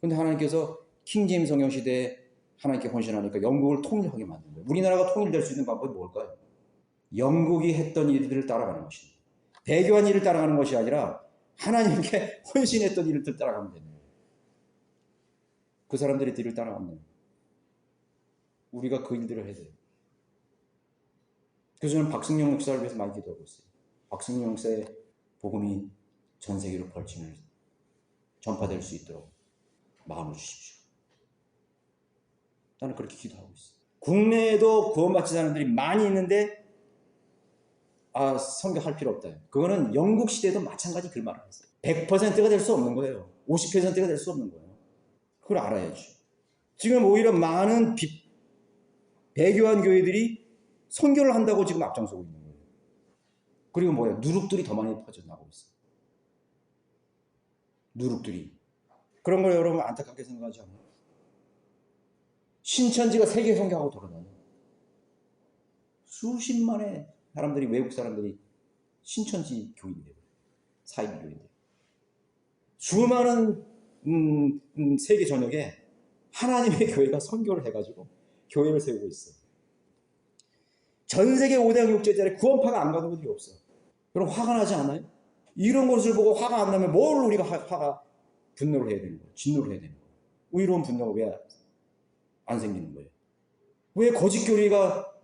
그런데 하나님께서 킹제임 성경 시대에 하나님께 헌신하니까 영국을 통일하게 만든 거예요. 우리나라가 통일될 수 있는 방법이 뭘까요? 영국이 했던 일들을 따라가는 것입니다. 배교한 일을 따라가는 것이 아니라 하나님께 헌신했던 일을 따라가면 되는 거예요. 그 사람들의 뒤를 따라가면 돼요. 우리가 그 일들을 해야 돼요. 그래서 저는 박승영 목사를 위해서 많이 기도하고 있어요. 박승영 목사의 복음이 전 세계로 펼침을 전파될 수 있도록 마음을 주십시오. 나는 그렇게 기도하고 있어요. 국내에도 구원받지 사람들이 많이 있는데 성경할 필요 없다. 그거는 영국 시대에도 마찬가지 그 말을 했어요. 100%가 될 수 없는 거예요. 50%가 될 수 없는 거예요. 그걸 알아야죠. 지금 오히려 많은 배교한 교회들이 선교를 한다고 지금 앞장서고 있는 거예요. 그리고 뭐예요? 누룩들이 더 많이 퍼져나가고 있어요. 누룩들이. 그런 걸 여러분 안타깝게 생각하지 않아요? 신천지가 세계 선교하고 돌아다녀요. 수십만의 사람들이, 외국 사람들이 신천지 교인들, 사이비 교인들. 수많은 세계 전역에 하나님의 교회가 선교를 해가지고 교회를 세우고 있어요. 전 세계 5대양 육제자리 구원파가 안 가는 곳이 없어요. 그럼 화가 나지 않아요? 이런 것을 보고 화가 안 나면 뭘 우리가 분노를 해야 되는 거예요? 진노를 해야 되는 거예요? 의로운 분노가 왜 안 생기는 거예요? 왜 거짓 교리가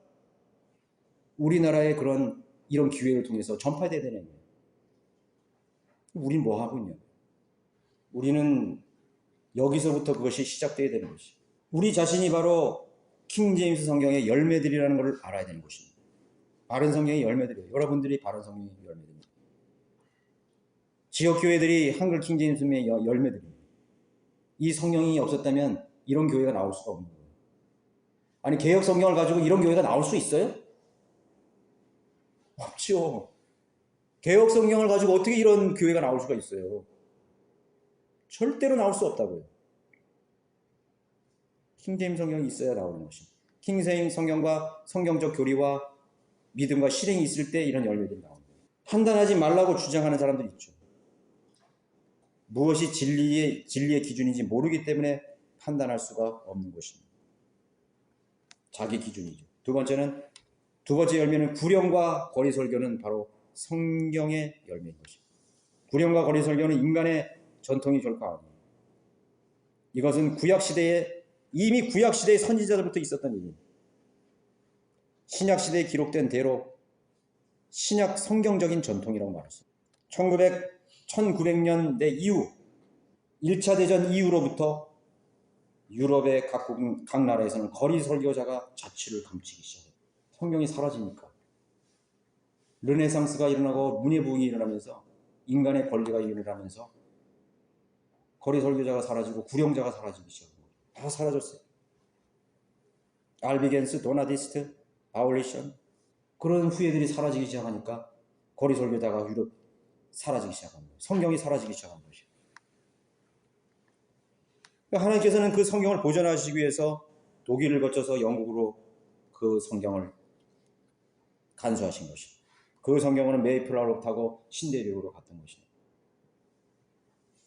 우리나라의 이런 기회를 통해서 전파돼야 되는 거예요? 우린 뭐 하고 있냐고요? 우리는 여기서부터 그것이 시작돼야 되는 것이. 우리 자신이 바로 킹제임스 성경의 열매들이라는 것을 알아야 되는 것입니다. 바른 성경의 열매들이에요. 여러분들이 바른 성경의 열매들입니다. 지역 교회들이 한글 킹제임스의 열매들입니다. 이 성경이 없었다면 이런 교회가 나올 수가 없는 거예요. 아니, 개혁 성경을 가지고 이런 교회가 나올 수 있어요? 없죠. 개혁 성경을 가지고 어떻게 이런 교회가 나올 수가 있어요? 절대로 나올 수 없다고요. 킹제임스 성경이 있어야 나오는 것입니다. 킹제임스 성경과 성경적 교리와 믿음과 실행이 있을 때 이런 열매들이 나옵니다. 판단하지 말라고 주장하는 사람들이 있죠. 무엇이 진리의 기준인지 모르기 때문에 판단할 수가 없는 것입니다. 자기 기준이죠. 두 번째 열매는 구령과 거리 설교는 바로 성경의 열매인 것입니다. 구령과 거리 설교는 인간의 전통이 결코 아니에요. 이것은 이미 구약시대의 선지자들부터 있었던 일입니다. 신약시대에 기록된 대로 신약 성경적인 전통이라고 말했습니다. 1900년대 이후 1차 대전 이후로부터 유럽의 각 나라에서는 거리 설교자가 자취를 감추기 시작해요. 성경이 사라지니까. 르네상스가 일어나고 문예부흥이 일어나면서 인간의 권리가 일어나면서 거리 설교자가 사라지고 구령자가 사라지기 시작합니다. 다 사라졌어요. 알비겐스, 도나디스트, 바울리션 그런 후예들이 사라지기 시작하니까 거리 설교자가 유럽 사라지기 시작한 거예요. 성경이 사라지기 시작한 것이에요. 하나님께서는 그 성경을 보존하시기 위해서 독일을 거쳐서 영국으로 그 성경을 간수하신 것입니다. 그 성경은 메이플라워를 타고 신대륙으로 갔던 것입니다.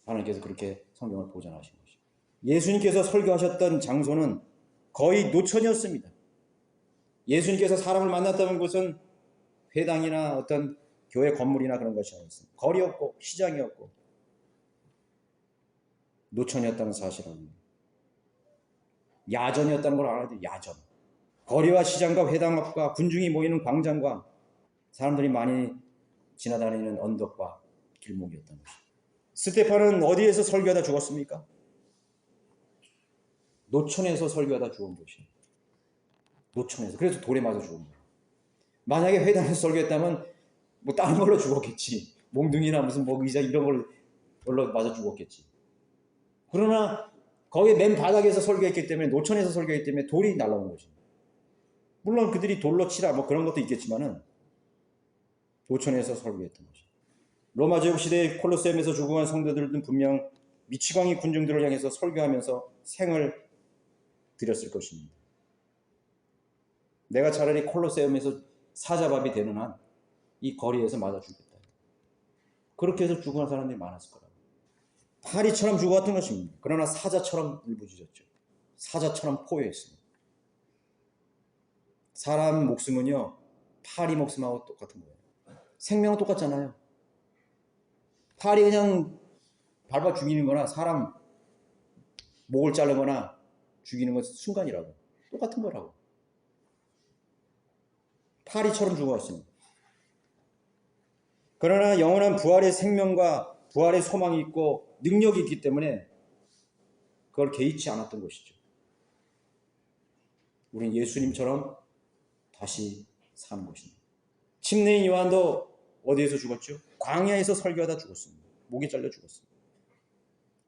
하나님께서 그렇게 성경을 보존하신 것입니다. 예수님께서 설교하셨던 장소는 거의 노천이었습니다. 예수님께서 사람을 만났다는 곳은 회당이나 어떤 교회 건물이나 그런 것이 아니었습니다. 거리였고 시장이었고 노천이었다는 사실은 야전이었다는 걸 알아야 돼요. 야전. 거리와 시장과 회당 앞과 군중이 모이는 광장과 사람들이 많이 지나다니는 언덕과 길목이었던 것입니다. 스데반은 어디에서 설교하다 죽었습니까? 노천에서 설교하다 죽은 것입니다. 노천에서. 그래서 돌에 맞아 죽은 거예요. 만약에 회당에서 설교했다면 뭐 다른 걸로 죽었겠지. 몽둥이나 무슨 뭐 의자 이런 걸로 맞아 죽었겠지. 그러나 거기 맨 바닥에서 설교했기 때문에, 노천에서 설교했기 때문에 돌이 날라온 것입니다. 물론 그들이 돌로 치라 뭐 그런 것도 있겠지만은 노천에서 설교했던 것입니다. 로마 제국 시대의 콜로세움에서 죽어간 성도들은 분명 미치광이 군중들을 향해서 설교하면서 생을 드렸을 것입니다. 내가 차라리 콜로세움에서 사자밥이 되는 한 이 거리에서 맞아 죽겠다. 그렇게 해서 죽어간 사람들이 많았을 거라고. 파리처럼 죽어갔던 것입니다. 그러나 사자처럼 울부짖었죠. 사자처럼 포효했습니다. 사람 목숨은요, 파리 목숨하고 똑같은 거예요. 생명은 똑같잖아요. 파리 그냥 밟아 죽이는 거나 사람 목을 자르거나 죽이는 것은 순간이라고. 똑같은 거라고. 파리처럼 죽어갔습니다. 그러나 영원한 부활의 생명과 부활의 소망이 있고 능력이 있기 때문에 그걸 개의치 않았던 것이죠. 우리는 예수님처럼 다시 사는 것입니다. 침례인 요한도 어디에서 죽었죠? 광야에서 설교하다 죽었습니다. 목이 잘려 죽었습니다.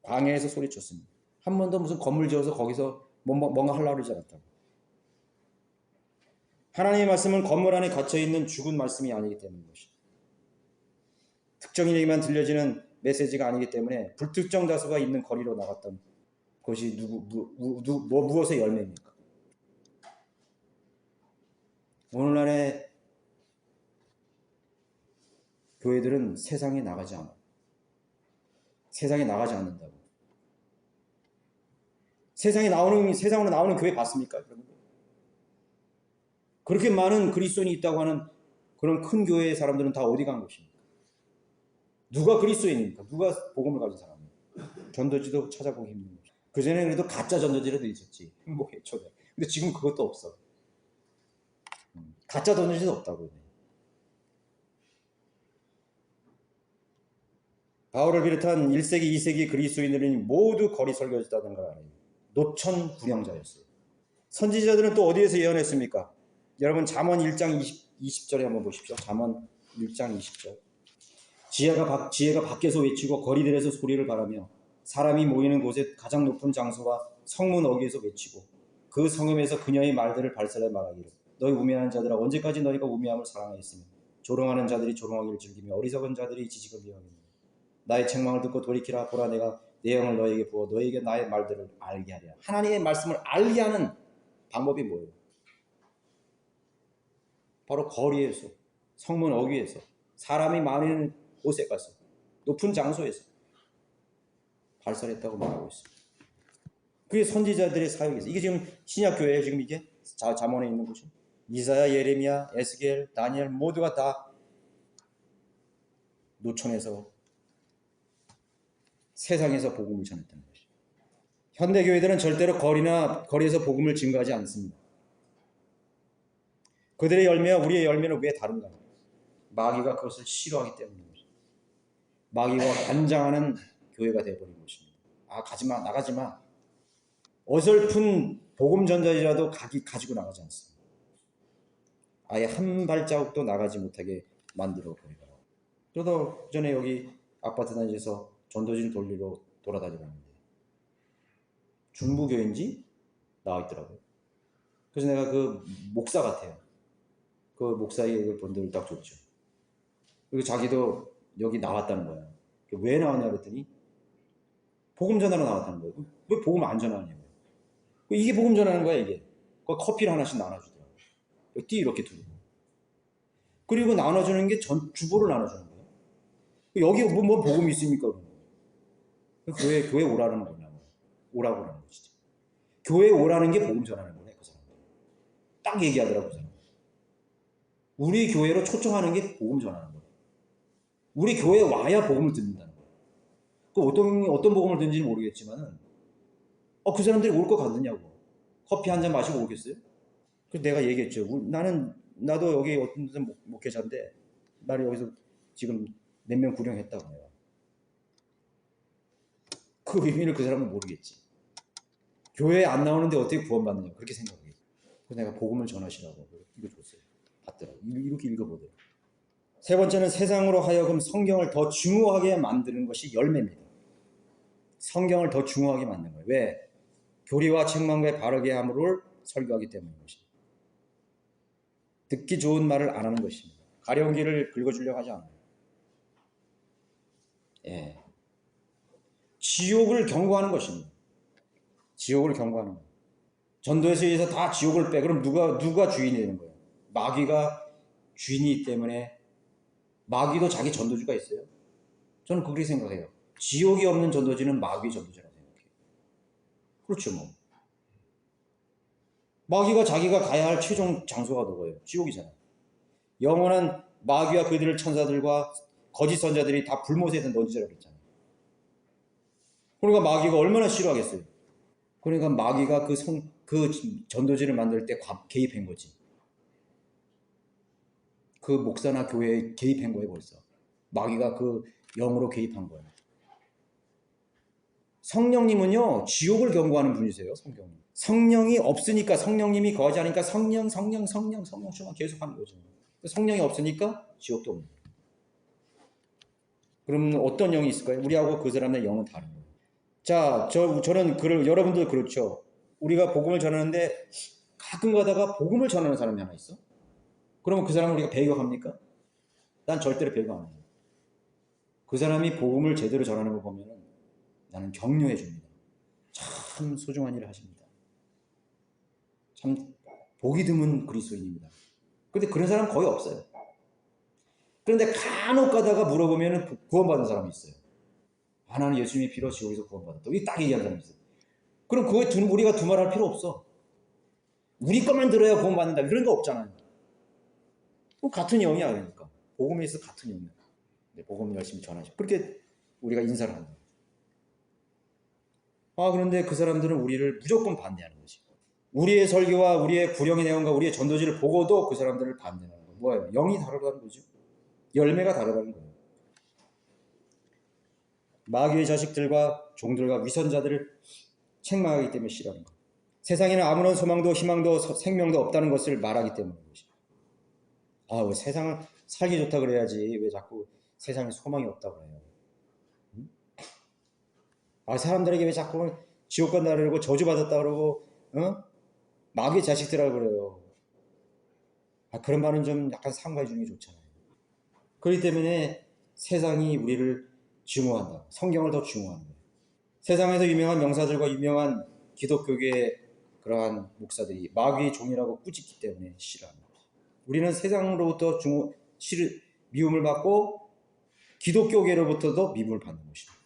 광야에서 소리쳤습니다. 한 번도 무슨 건물 지어서 거기서 뭔가 하려고 그러지 않았다고. 하나님의 말씀은 건물 안에 갇혀있는 죽은 말씀이 아니기 때문인 것입니다. 특정인에게만 들려지는 메시지가 아니기 때문에 불특정 다수가 있는 거리로 나갔던 것이 무엇의 열매입니까? 오늘날의 교회들은 세상에 나가지 않아. 세상에 나가지 않는다고. 세상으로 나오는 교회 봤습니까? 여러분? 그렇게 많은 그리스도인이 있다고 하는 그런 큰 교회의 사람들은 다 어디 간 것입니까? 누가 그리스도인입니까? 누가 복음을 가진 사람입니까? 전도지도 찾아보기 힘든 거죠. 그전에는 그래도 가짜 전도지라도 있었지. 행복의 초대. 근데 지금 그것도 없어. 가짜 전도지도 없다고. 바울을 비롯한 1세기, 2세기 그리스도인들은 모두 거리 설교했다는 걸 알아요. 노천 구령자였어요. 선지자들은 또 어디에서 예언했습니까? 여러분 잠언 1장 20절에 한번 보십시오. 잠언 1장 20절. 지혜가 밖에서 외치고 거리들에서 소리를 바라며 사람이 모이는 곳에 가장 높은 장소와 성문 어귀에서 외치고 그 성읍에서 그녀의 말들을 발설해 말하기를 너희 우매한 자들아 언제까지 너희가 우매함을 사랑하겠으며 조롱하는 자들이 조롱하기를 즐기며 어리석은 자들이 지식을 미워하겠느냐. 나의 책망을 듣고 돌이키라. 보라 내가 내 영을 너희에게 부어 너희에게 나의 말들을 알게 하리라. 하나님의 말씀을 알게 하는 방법이 뭐예요? 바로 거리에서, 성문 어귀에서, 사람이 많은 곳에 가서, 높은 장소에서 발설했다고 말하고 있습니다. 그게 선지자들의 사역이었어요. 이게 지금 신약교회예요. 지금 이게 잠언에 있는 거죠. 이사야, 예레미야, 에스겔, 다니엘 모두가 다 노천에서 세상에서 복음을 전했다는 것이죠. 현대교회들은 절대로 거리에서 복음을 증거하지 않습니다. 그들의 열매와 우리의 열매는 왜 다른가? 마귀가 그것을 싫어하기 때문입니다. 마귀가 관장하는 교회가 되어버린 것입니다. 가지마, 나가지마. 어설픈 복음 전자이라도 가지고 나가지 않습니다. 아예 한 발자국도 나가지 못하게 만들어 버리더라고요. 저도 전에 여기 아파트 단지에서 전도지를 돌리러 돌아다니는데 중부교인지 나와 있더라고요. 그래서 내가 그 목사 같아요. 그 목사의 본들을 딱 줬죠. 그리고 자기도 여기 나왔다는 거야. 왜 나왔냐 그랬더니 복음 전하러 나왔다는 거예요. 왜 복음 안 전하냐고요. 이게 복음 전하는 거야 이게. 커피를 하나씩 나눠주더라고요. 띠 이렇게 두고. 그리고 나눠주는 게 주보를 나눠주는 거예요. 여기 뭐 복음이 있습니까? 교회 오라는 거냐고. 오라고 하는 거지. 교회 오라는 게 복음 전하는 거네 그 사람. 딱 얘기하더라고 그 사람. 우리 교회로 초청하는 게 복음 전하는 거예요. 우리 교회에 와야 복음을 듣는다는 거예요. 그 어떤 복음을 듣는지는 모르겠지만은 그 사람들이 올 것 같느냐고. 커피 한 잔 마시고 오겠어요? 그래서 내가 얘기했죠. 나는 나도 여기 어떤 데서 목회자인데 나를 여기서 지금 몇 명 구령했다고 해요. 그 의미를 그 사람은 모르겠지. 교회에 안 나오는데 어떻게 구원받느냐 그렇게 생각하겠지. 그래서 내가 복음을 전하시라고 이거 줬어요. 받더라고. 이렇게 읽어보더라고. 세 번째는 세상으로 하여금 성경을 더 중요하게 만드는 것이 열매입니다. 성경을 더 중요하게 만드는 거예요. 왜? 교리와 책망에 바르게 함을 설교하기 때문인 것입니다. 듣기 좋은 말을 안 하는 것입니다. 가려운 길을 긁어주려고 하지 않아요. 예. 지옥을 경고하는 것입니다. 지옥을 경고하는 거예요. 전도에서 의해서 다 지옥을 빼. 그럼 누가 주인이 되는 거예요? 마귀가 주인이기 때문에 마귀도 자기 전도주가 있어요. 저는 그렇게 생각해요. 지옥이 없는 전도지는 마귀 전도지라고 생각해요. 그렇죠, 뭐. 마귀가 자기가 가야 할 최종 장소가 누구예요? 지옥이잖아요. 영원한 마귀와 그들의 천사들과 거짓 선자들이 다 불못에서 던지라고 그랬잖아요. 그러니까 마귀가 얼마나 싫어하겠어요. 그러니까 마귀가 그 전도지를 만들 때 개입한 거지. 그 목사나 교회에 개입한 거예요, 벌써. 마귀가 그 영으로 개입한 거예요. 성령님은요, 지옥을 경고하는 분이세요, 성경이. 성령이 없으니까, 성령님이 거하지 않으니까 성령처럼 계속 하는 거죠. 성령이 없으니까 지옥도 없는 거예요. 그럼 어떤 영이 있을까요? 우리하고 그 사람의 영은 다른 거예요. 자, 저는 여러분들 그렇죠. 우리가 복음을 전하는데 가끔 가다가 복음을 전하는 사람이 하나 있어. 그러면 그 사람을 우리가 배격합니까? 난 절대로 배격 안 해요. 그 사람이 복음을 제대로 전하는 거 보면 나는 격려해 줍니다. 참 소중한 일을 하십니다. 참 보기 드문 그리스도인입니다. 그런데 그런 사람 거의 없어요. 그런데 간혹 가다가 물어보면 구원받은 사람이 있어요. 아, 나는 예수님의 피로 지옥에서 구원받았다. 이게 딱 얘기하는 사람이 있어요. 그럼 그거에 우리가 두말할 필요 없어. 우리 것만 들어야 구원받는다. 그런 거 없잖아요. 같은 영이야, 그러니까. 복음에 있어 같은 영이야. 복음 열심히 전하죠. 그렇게 우리가 인사를 한다. 그런데 그 사람들은 우리를 무조건 반대하는 거지. 우리의 설교와 우리의 구령의 내용과 우리의 전도지를 보고도 그 사람들을 반대하는 거예요. 뭐예요? 영이 다르다는 거죠. 열매가 다르다는 거예요. 마귀의 자식들과 종들과 위선자들을 책망하기 때문에 싫어하는 거예요. 세상에는 아무런 소망도 희망도 생명도 없다는 것을 말하기 때문인 것이죠. 왜 세상을 살기 좋다 그래야지 왜 자꾸 세상에 소망이 없다고 그래요. 사람들에게 왜 자꾸 지옥 간다 그러고 저주받았다 그러고 마귀의 자식들이라고 그래요. 그런 말은 좀 약간 삼가해 주는 게 좋잖아요. 그렇기 때문에 세상이 우리를 증오한다. 성경을 더 증오하는 거예요. 세상에서 유명한 명사들과 유명한 기독교계의 그러한 목사들이 마귀의 종이라고 꾸짖기 때문에 싫어하는 거예요. 우리는 세상으로부터 미움을 받고 기독교계로부터도 미움을 받는 것입니다.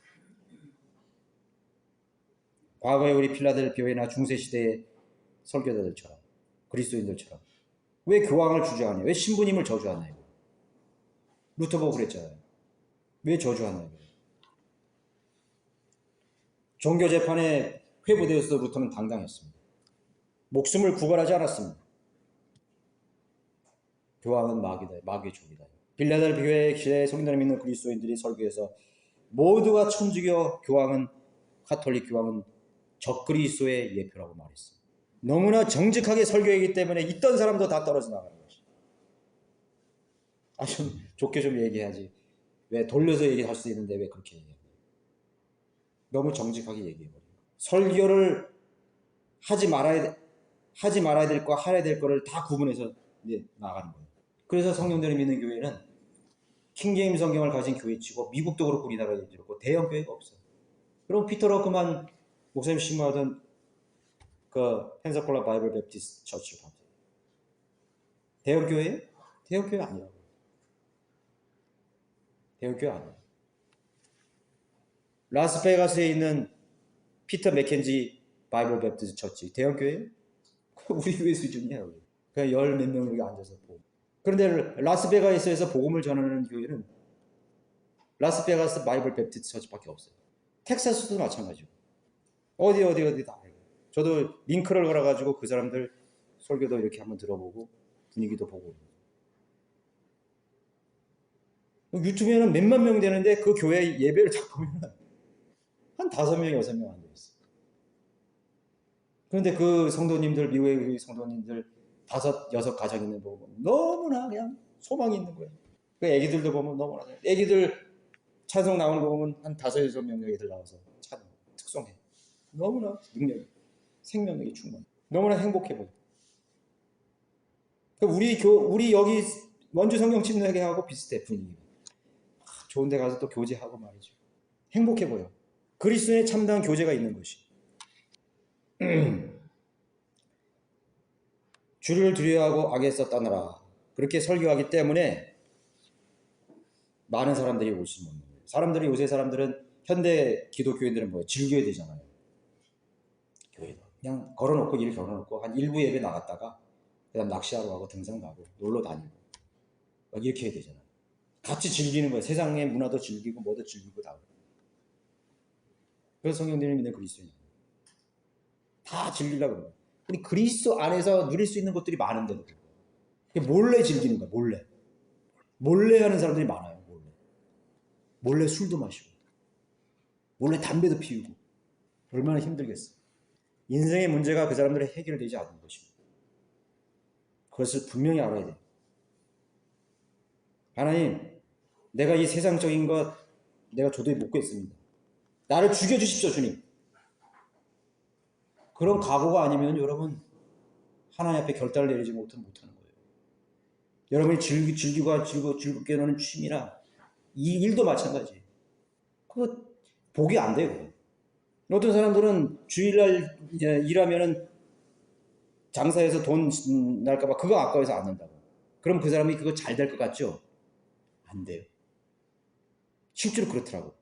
과거에 우리 필라델피아나 중세시대의 설교자들처럼 그리스도인들처럼 왜 교황을 주저하냐? 왜 신부님을 저주하나요? 루터 보고 그랬잖아요. 왜 저주하나요? 종교재판에 회부되어서 루터는 당당했습니다. 목숨을 구걸하지 않았습니다. 교황은 마귀다, 마귀의 종이다. 필라델피아의 시대에 성도를 믿는 그리스도인들이 설교해서 모두가 천주교 교황은 카톨릭 교황은 적그리스도의 예표라고 말했습니다. 너무나 정직하게 설교하기 때문에 있던 사람도 다 떨어져 나가는 것이. 좀 좋게 좀 얘기해야지. 왜 돌려서 얘기할 수 있는데 왜 그렇게 얘기해요? 너무 정직하게 얘기해버려요. 설교를 하지 말아야 될 거, 해야 될 거를 다 구분해서 이제 나가는 거예요. 그래서 성령들이 믿는 교회는 킹제임스 성경을 가진 교회치고 미국도 그렇고 우리나라도 그렇고 대형 교회가 없어요. 그럼 피터 러크만 목사님 신고하던 그 펜사콜라 바이블 베프티스트 처치를 봤어요. 대형 교회예요? 대형 교회 아니라고. 대형 교회 아니에요. 라스베가스에 있는 피터 맥켄지 바이블 베프티스트 처치 대형 교회예요? 우리 교회 수준이야. 그냥 열 몇 명 여기 앉아서 보고. 그런데 라스베가스에서 복음을 전하는 교회는 라스베가스 바이블 베프티스트 처치밖에 없어요. 텍사스도 마찬가지고. 어디 다. 저도 링크를 걸어가지고 그 사람들 설교도 이렇게 한번 들어보고 분위기도 보고. 유튜브에는 몇만 명 되는데 그 교회 예배를 딱 보면 한 5명, 6명 안 되겠어. 그런데 그 성도님들, 미국의 성도님들 5, 6 가정 있는 거 보면 너무나 그냥 소망이 있는 거예요. 그 애기들도 보면 너무나, 애기들 찬송 나오는 거 보면 한 5, 6명 애기들 나와서 찬송 특송해. 너무나 능력이, 생명력이 충만해. 너무나 행복해 보여. 우리 여기 원주 성경 침례교회하고 비슷해, 분위기가. 좋은 데 가서 또 교제하고 말이죠. 행복해 보여. 그리스도의 참다운 교제가 있는 것이. 주를 두려워하고 악에서 떠나라. 그렇게 설교하기 때문에 많은 사람들이 올 수 있는 거예요. 사람들이, 요새 사람들은, 현대 기독교인들은 뭐예요? 즐겨야 되잖아요. 교회도. 그냥 걸어놓고, 일 걸어놓고, 한 일부 예배 나갔다가, 그 다음 낚시하러 가고, 등산 가고, 놀러 다니고, 막 이렇게 해야 되잖아요. 같이 즐기는 거예요. 세상의 문화도 즐기고, 뭐도 즐기고, 다. 그래서 성령님을 믿는 그리스도인. 다 즐기려고 그래요. 우리 그리스도 안에서 누릴 수 있는 것들이 많은데도 몰래 즐기는 거야. 몰래 하는 사람들이 많아요. 몰래 술도 마시고 몰래 담배도 피우고. 얼마나 힘들겠어. 인생의 문제가 그 사람들의 해결되지 않는 것입니다. 그것을 분명히 알아야 돼요. 하나님, 내가 이 세상적인 것 내가 도저히 못 겠습니다. 나를 죽여주십시오, 주님. 그런 각오가 아니면 여러분 하나님 앞에 결단을 내리지 못하는 거예요. 여러분이 즐겁게 노는 취미나 이 일도 마찬가지예요. 그거 복이 안 돼요. 어떤 사람들은 주일날 일하면은 장사해서 돈 날까봐 그거 아까워서 안 한다고. 그럼 그 사람이 그거 잘 될 것 같죠? 안 돼요. 실제로 그렇더라고.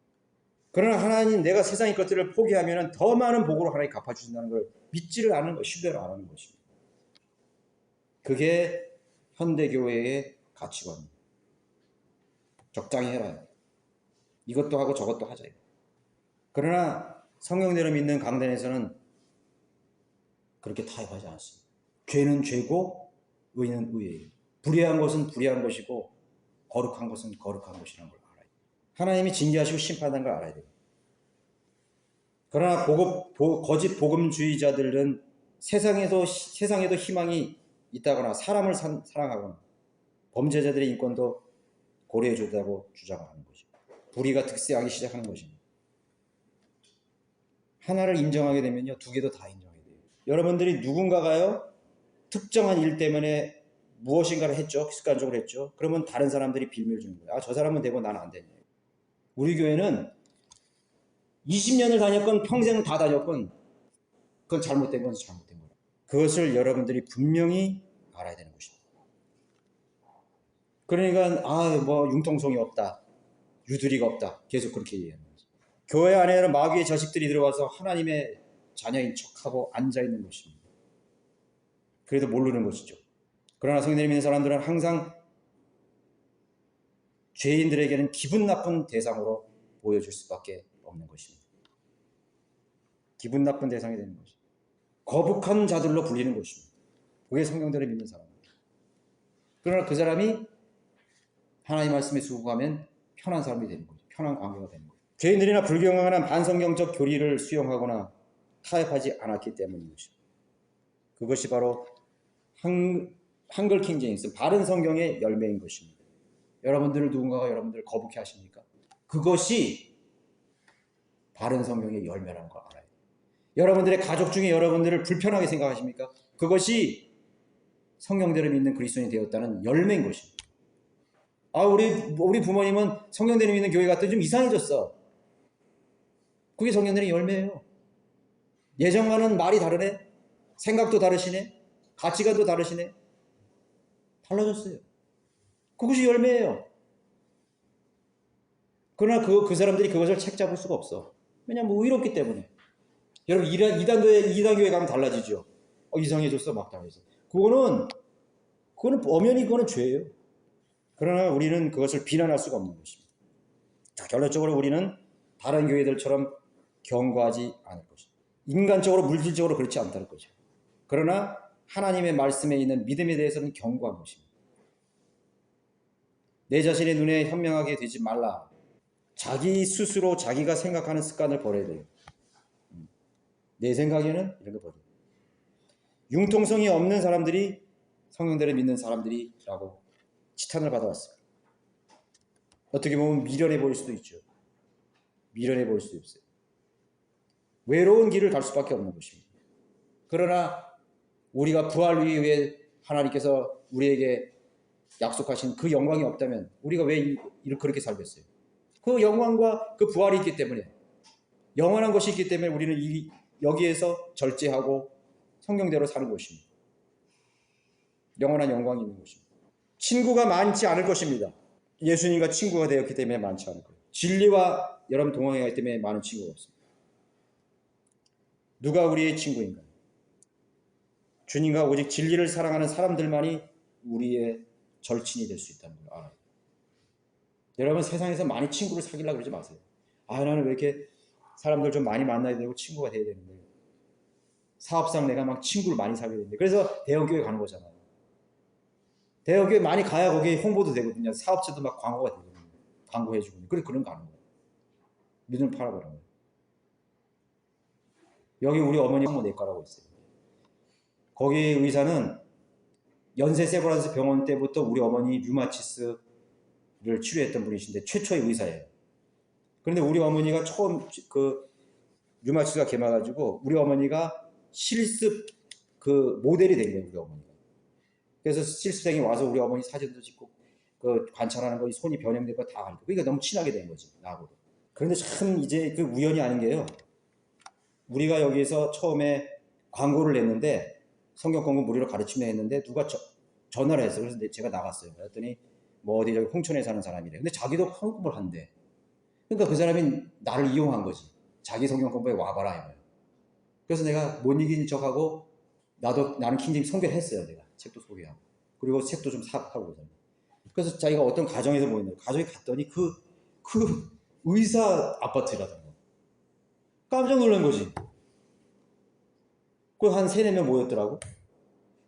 그러나 하나님, 내가 세상의 것들을 포기하면 더 많은 복으로 하나님 갚아주신다는 걸 믿지를 않는 것, 신뢰를 안 하는 것입니다. 그게 현대교회의 가치관입니다. 적당히 해라. 이것도 하고 저것도 하자. 그러나 성령대로 믿는 강단에서는 그렇게 타협하지 않습니다. 죄는 죄고 의는 의예요. 불의한 것은 불의한 것이고 거룩한 것은 거룩한 것이라는 걸 알아야 돼요. 하나님이 징계하시고 심판하는 걸 알아야 돼요. 그러나 거짓 복음주의자들은 세상에도 희망이 있다거나 사람을 사랑하거나 범죄자들의 인권도 고려해 준다고 주장하는 것이죠. 불의가 득세하기 시작하는 것입니다. 하나를 인정하게 되면요, 2개도 다 인정해야 돼요. 여러분들이 누군가가요, 특정한 일 때문에 무엇인가를 했죠. 습관적으로 했죠. 그러면 다른 사람들이 빌미를 주는 거예요. 아, 저 사람은 되고 나는 안 되냐. 우리 교회는 20년을 다녔건 평생 다 다녔건 그건 잘못된 건 잘못된 거예요. 그것을 여러분들이 분명히 알아야 되는 것입니다. 그러니까 뭐 융통성이 없다. 유두리가 없다. 계속 그렇게 얘기하는 거죠. 교회 안에는 마귀의 자식들이 들어와서 하나님의 자녀인 척하고 앉아있는 것입니다. 그래도 모르는 것이죠. 그러나 성령을 믿는 사람들은 항상 죄인들에게는 기분 나쁜 대상으로 보여줄 수밖에 없는 것입니다. 기분 나쁜 대상이 되는 것입니다. 거북한 자들로 불리는 것입니다. 그게 성령들을 믿는 사람입니다. 그러나 그 사람이 하나님 말씀에 수긍하면 편한 사람이 되는 거죠. 편한 관계가 되는 거죠. 죄인들이나 불경한 반성경적 교리를 수용하거나 타협하지 않았기 때문인 것입니다. 그것이 바로 한글 킹제임스, 바른 성경의 열매인 것입니다. 누군가가 여러분들을 거북해 하십니까? 그것이 바른 성경의 열매라는 걸 알아요. 여러분들의 가족 중에 여러분들을 불편하게 생각하십니까? 그것이 성령대로 믿는 그리스도인이 되었다는 열매인 것입니다. 우리 부모님은 성령대로 믿는 교회 갔더니 좀 이상해졌어. 그게 성령대로 열매예요. 예전과는 말이 다르네. 생각도 다르시네. 가치관도 다르시네. 달라졌어요. 그것이 열매예요. 그러나 그 사람들이 그것을 책잡을 수가 없어. 왜냐하면 의롭기 때문에. 여러분, 이단교회 가면 달라지죠. 이상해졌어, 막 달라졌어. 그거는 엄연히 그거는 죄예요. 그러나 우리는 그것을 비난할 수가 없는 것입니다. 자, 결론적으로 우리는 다른 교회들처럼 경고하지 않을 것입니다. 인간적으로, 물질적으로 그렇지 않다는 거죠. 그러나 하나님의 말씀에 있는 믿음에 대해서는 경고한 것입니다. 내 자신의 눈에 현명하게 되지 말라. 자기 스스로 자기가 생각하는 습관을 버려야 돼요. 내 생각에는 이런 거 버려. 융통성이 없는 사람들이 성령대로 믿는 사람들이라고 치탄을 받아왔습니다. 어떻게 보면 미련해 보일 수도 있죠. 미련해 보일 수도 있어요. 외로운 길을 갈 수밖에 없는 것입니다. 그러나 우리가 부활 이후에 하나님께서 우리에게 약속하신 그 영광이 없다면 우리가 왜 그렇게 살겠어요? 그 영광과 그 부활이 있기 때문에, 영원한 것이 있기 때문에 우리는 여기에서 절제하고 성경대로 사는 것입니다. 영원한 영광이 있는 것입니다. 친구가 많지 않을 것입니다. 예수님과 친구가 되었기 때문에 많지 않을 거예요. 진리와 여러분 동행하기 때문에 많은 친구가 없습니다. 누가 우리의 친구인가요? 주님과 오직 진리를 사랑하는 사람들만이 우리의 절친이 될 수 있다는 걸 알아요. 여러분 세상에서 많이 친구를 사귀려고 그러지 마세요. 나는 왜 이렇게 사람들 좀 많이 만나야 되고 친구가 돼야 되는데, 사업상 내가 막 친구를 많이 사귀어야 되는데, 그래서 대형교회 가는 거잖아요. 대형교회 많이 가야 거기에 홍보도 되거든요. 사업체도 막 광고가 되거든요. 광고해주고. 그래서 그런 거 가는 거예요. 믿음을 팔아버리는 거예요. 여기 우리 어머니 내과라고 있어요. 거기 의사는 연세 세브란스 병원 때부터 우리 어머니 류마티스를 치료했던 분이신데 최초의 의사예요. 그런데 우리 어머니가 처음 그 류마티스가 개마가지고 우리 어머니가 실습 그 모델이 된 거예요. 우리 어머니가. 그래서 실습생이 와서 우리 어머니 사진도 찍고 그 관찰하는 거, 손이 변형된 거 다 알고. 그러니까 너무 친하게 된 거지, 나하고도. 그런데 참 이제 그 우연이 아닌 게요. 우리가 여기에서 처음에 광고를 냈는데 성경 공부 무료로 가르치면 했는데 누가 전화를 했어요. 그래서 제가 나갔어요. 그랬더니 뭐 어디 저기 홍천에 사는 사람이래. 근데 자기도 성경 공부를 한대. 그러니까 그 사람이 나를 이용한 거지. 자기 성경 공부에 와봐라 이거예요. 그래서 내가 못 이긴 척하고 나는 킹제임스 소개했어요. 내가 책도 소개하고 그리고 책도 좀 사고 그러잖아요. 그래서 자기가 어떤 가정에서 모였는데 가정에 갔더니 그 의사 아파트라던가 깜짝 놀란 거지. 그 한 3-4명 모였더라고.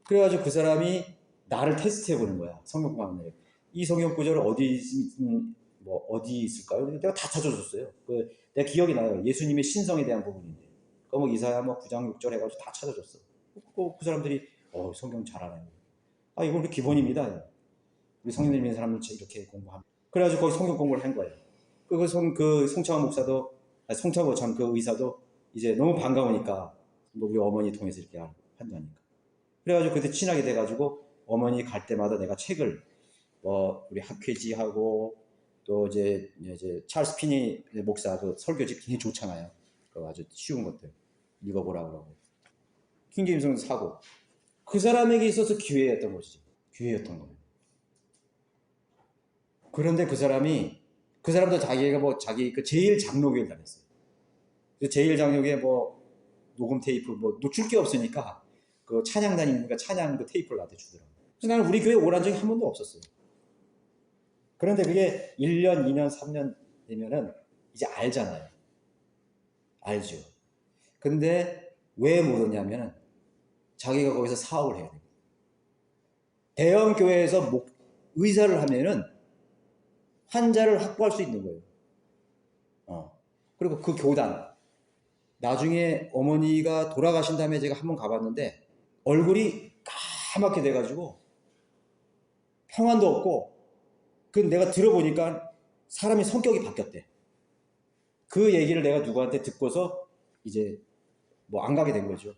그래가지고 그 사람이 나를 테스트해보는 거야. 성경 공부하는 애. 이 성경 구절을 어디 있을까요? 내가 다 찾아줬어요. 내가 기억이 나요. 예수님의 신성에 대한 부분인데. 뭐 이사야 9장 6절 해가지고 다 찾아줬어. 그 사람들이 성경 잘 알아요. 이건 우리 기본입니다. 우리 성령 믿는 사람들 이렇게 공부합니다. 그래가지고 거기 성경 공부를 한 거예요. 그 송창원 목사도, 송창원 참 그 의사도 이제 너무 반가우니까 우리 어머니 통해서 이렇게 한다니까. 그래가지고 그때 친하게 돼가지고 어머니 갈 때마다 내가 책을 우리 학회지하고 또 이제 찰스 피니 목사 그 설교집 굉장히 좋잖아요. 그 아주 쉬운 것들 읽어보라고 하고 킹제임스는 사고 그 사람에게 있어서 기회였던 것이지. 기회였던 거예요. 그런데 그 사람도 자기가 자기 그 제일 장로교를 다녔어요. 제일 장로교에 녹음 테이프 놓칠 게 없으니까 그 찬양 다니니까 찬양 그 테이프를 나한테 주더라고요. 그래서 나는 우리 교회 오란 적이 한 번도 없었어요. 그런데 그게 1년, 2년, 3년 되면은 이제 알잖아요. 알죠. 근데 왜 못 오냐면은 자기가 거기서 사업을 해야 돼요. 대형 교회에서 의사를 하면은 환자를 확보할 수 있는 거예요. 그리고 그 교단. 나중에 어머니가 돌아가신 다음에 제가 한번 가봤는데 얼굴이 까맣게 돼가지고 평안도 없고 내가 들어보니까 사람이 성격이 바뀌었대. 그 얘기를 내가 누구한테 듣고서 이제 안 가게 된 거죠.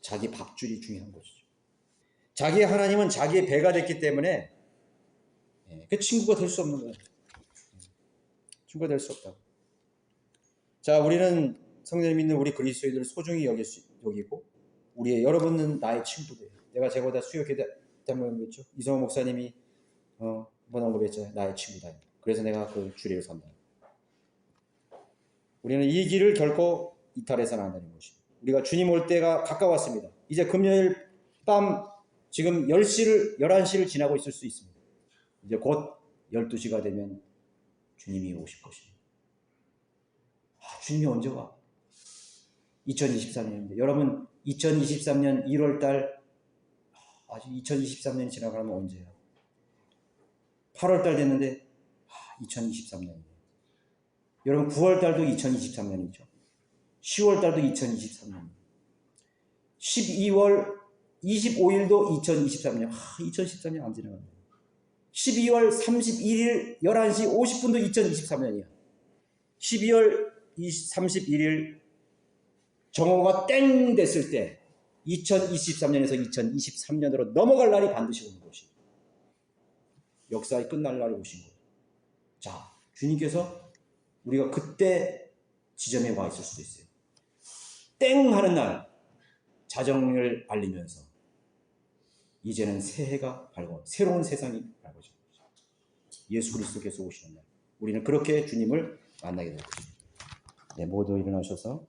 자기 밥줄이 중요한 것이죠. 자기의 하나님은 자기의 배가 됐기 때문에 그 친구가 될 수 없는 거예요. 친구가 될 수 없다고. 자, 우리는 성령 믿는 우리 그리스도인들을 소중히 여기고 여러분은 나의 친구들. 내가 제보다 수요교회 때문에 그랬죠. 이성호 목사님이 한번 언급했잖아요. 나의 친구다. 그래서 내가 그 주리를 선다. 우리는 이 길을 결코 이탈해서는 안 되는 것입니다. 우리가 주님 올 때가 가까웠습니다. 이제 금요일 밤 지금 11시를 지나고 있을 수 있습니다. 이제 곧 12시가 되면 주님이 오실 것입니다. 주님이 언제 와? 2023년인데 여러분 2023년 1월달 아직 2023년이 지나가면 언제야? 8월달 됐는데 2023년이에요. 여러분 9월달도 2023년이죠. 10월달도 2023년. 12월 25일도 2023년. 2013년 안 지나갔네. 12월 31일 11시 50분도 2023년이야. 12월 31일 정오가 땡 됐을 때 2023년에서 2023년으로 넘어갈 날이 반드시 오는 것이 역사의 끝날 날이 오신 거예요. 자, 주님께서 우리가 그때 지점에 와 있을 수도 있어요. 땡 하는 날 자정을 알리면서 이제는 새해가 밝고 새로운 세상이 밝아져. 예수 그리스도께서 오시는 날 우리는 그렇게 주님을 만나게 될 것입니다. 네, 모두 일어나셔서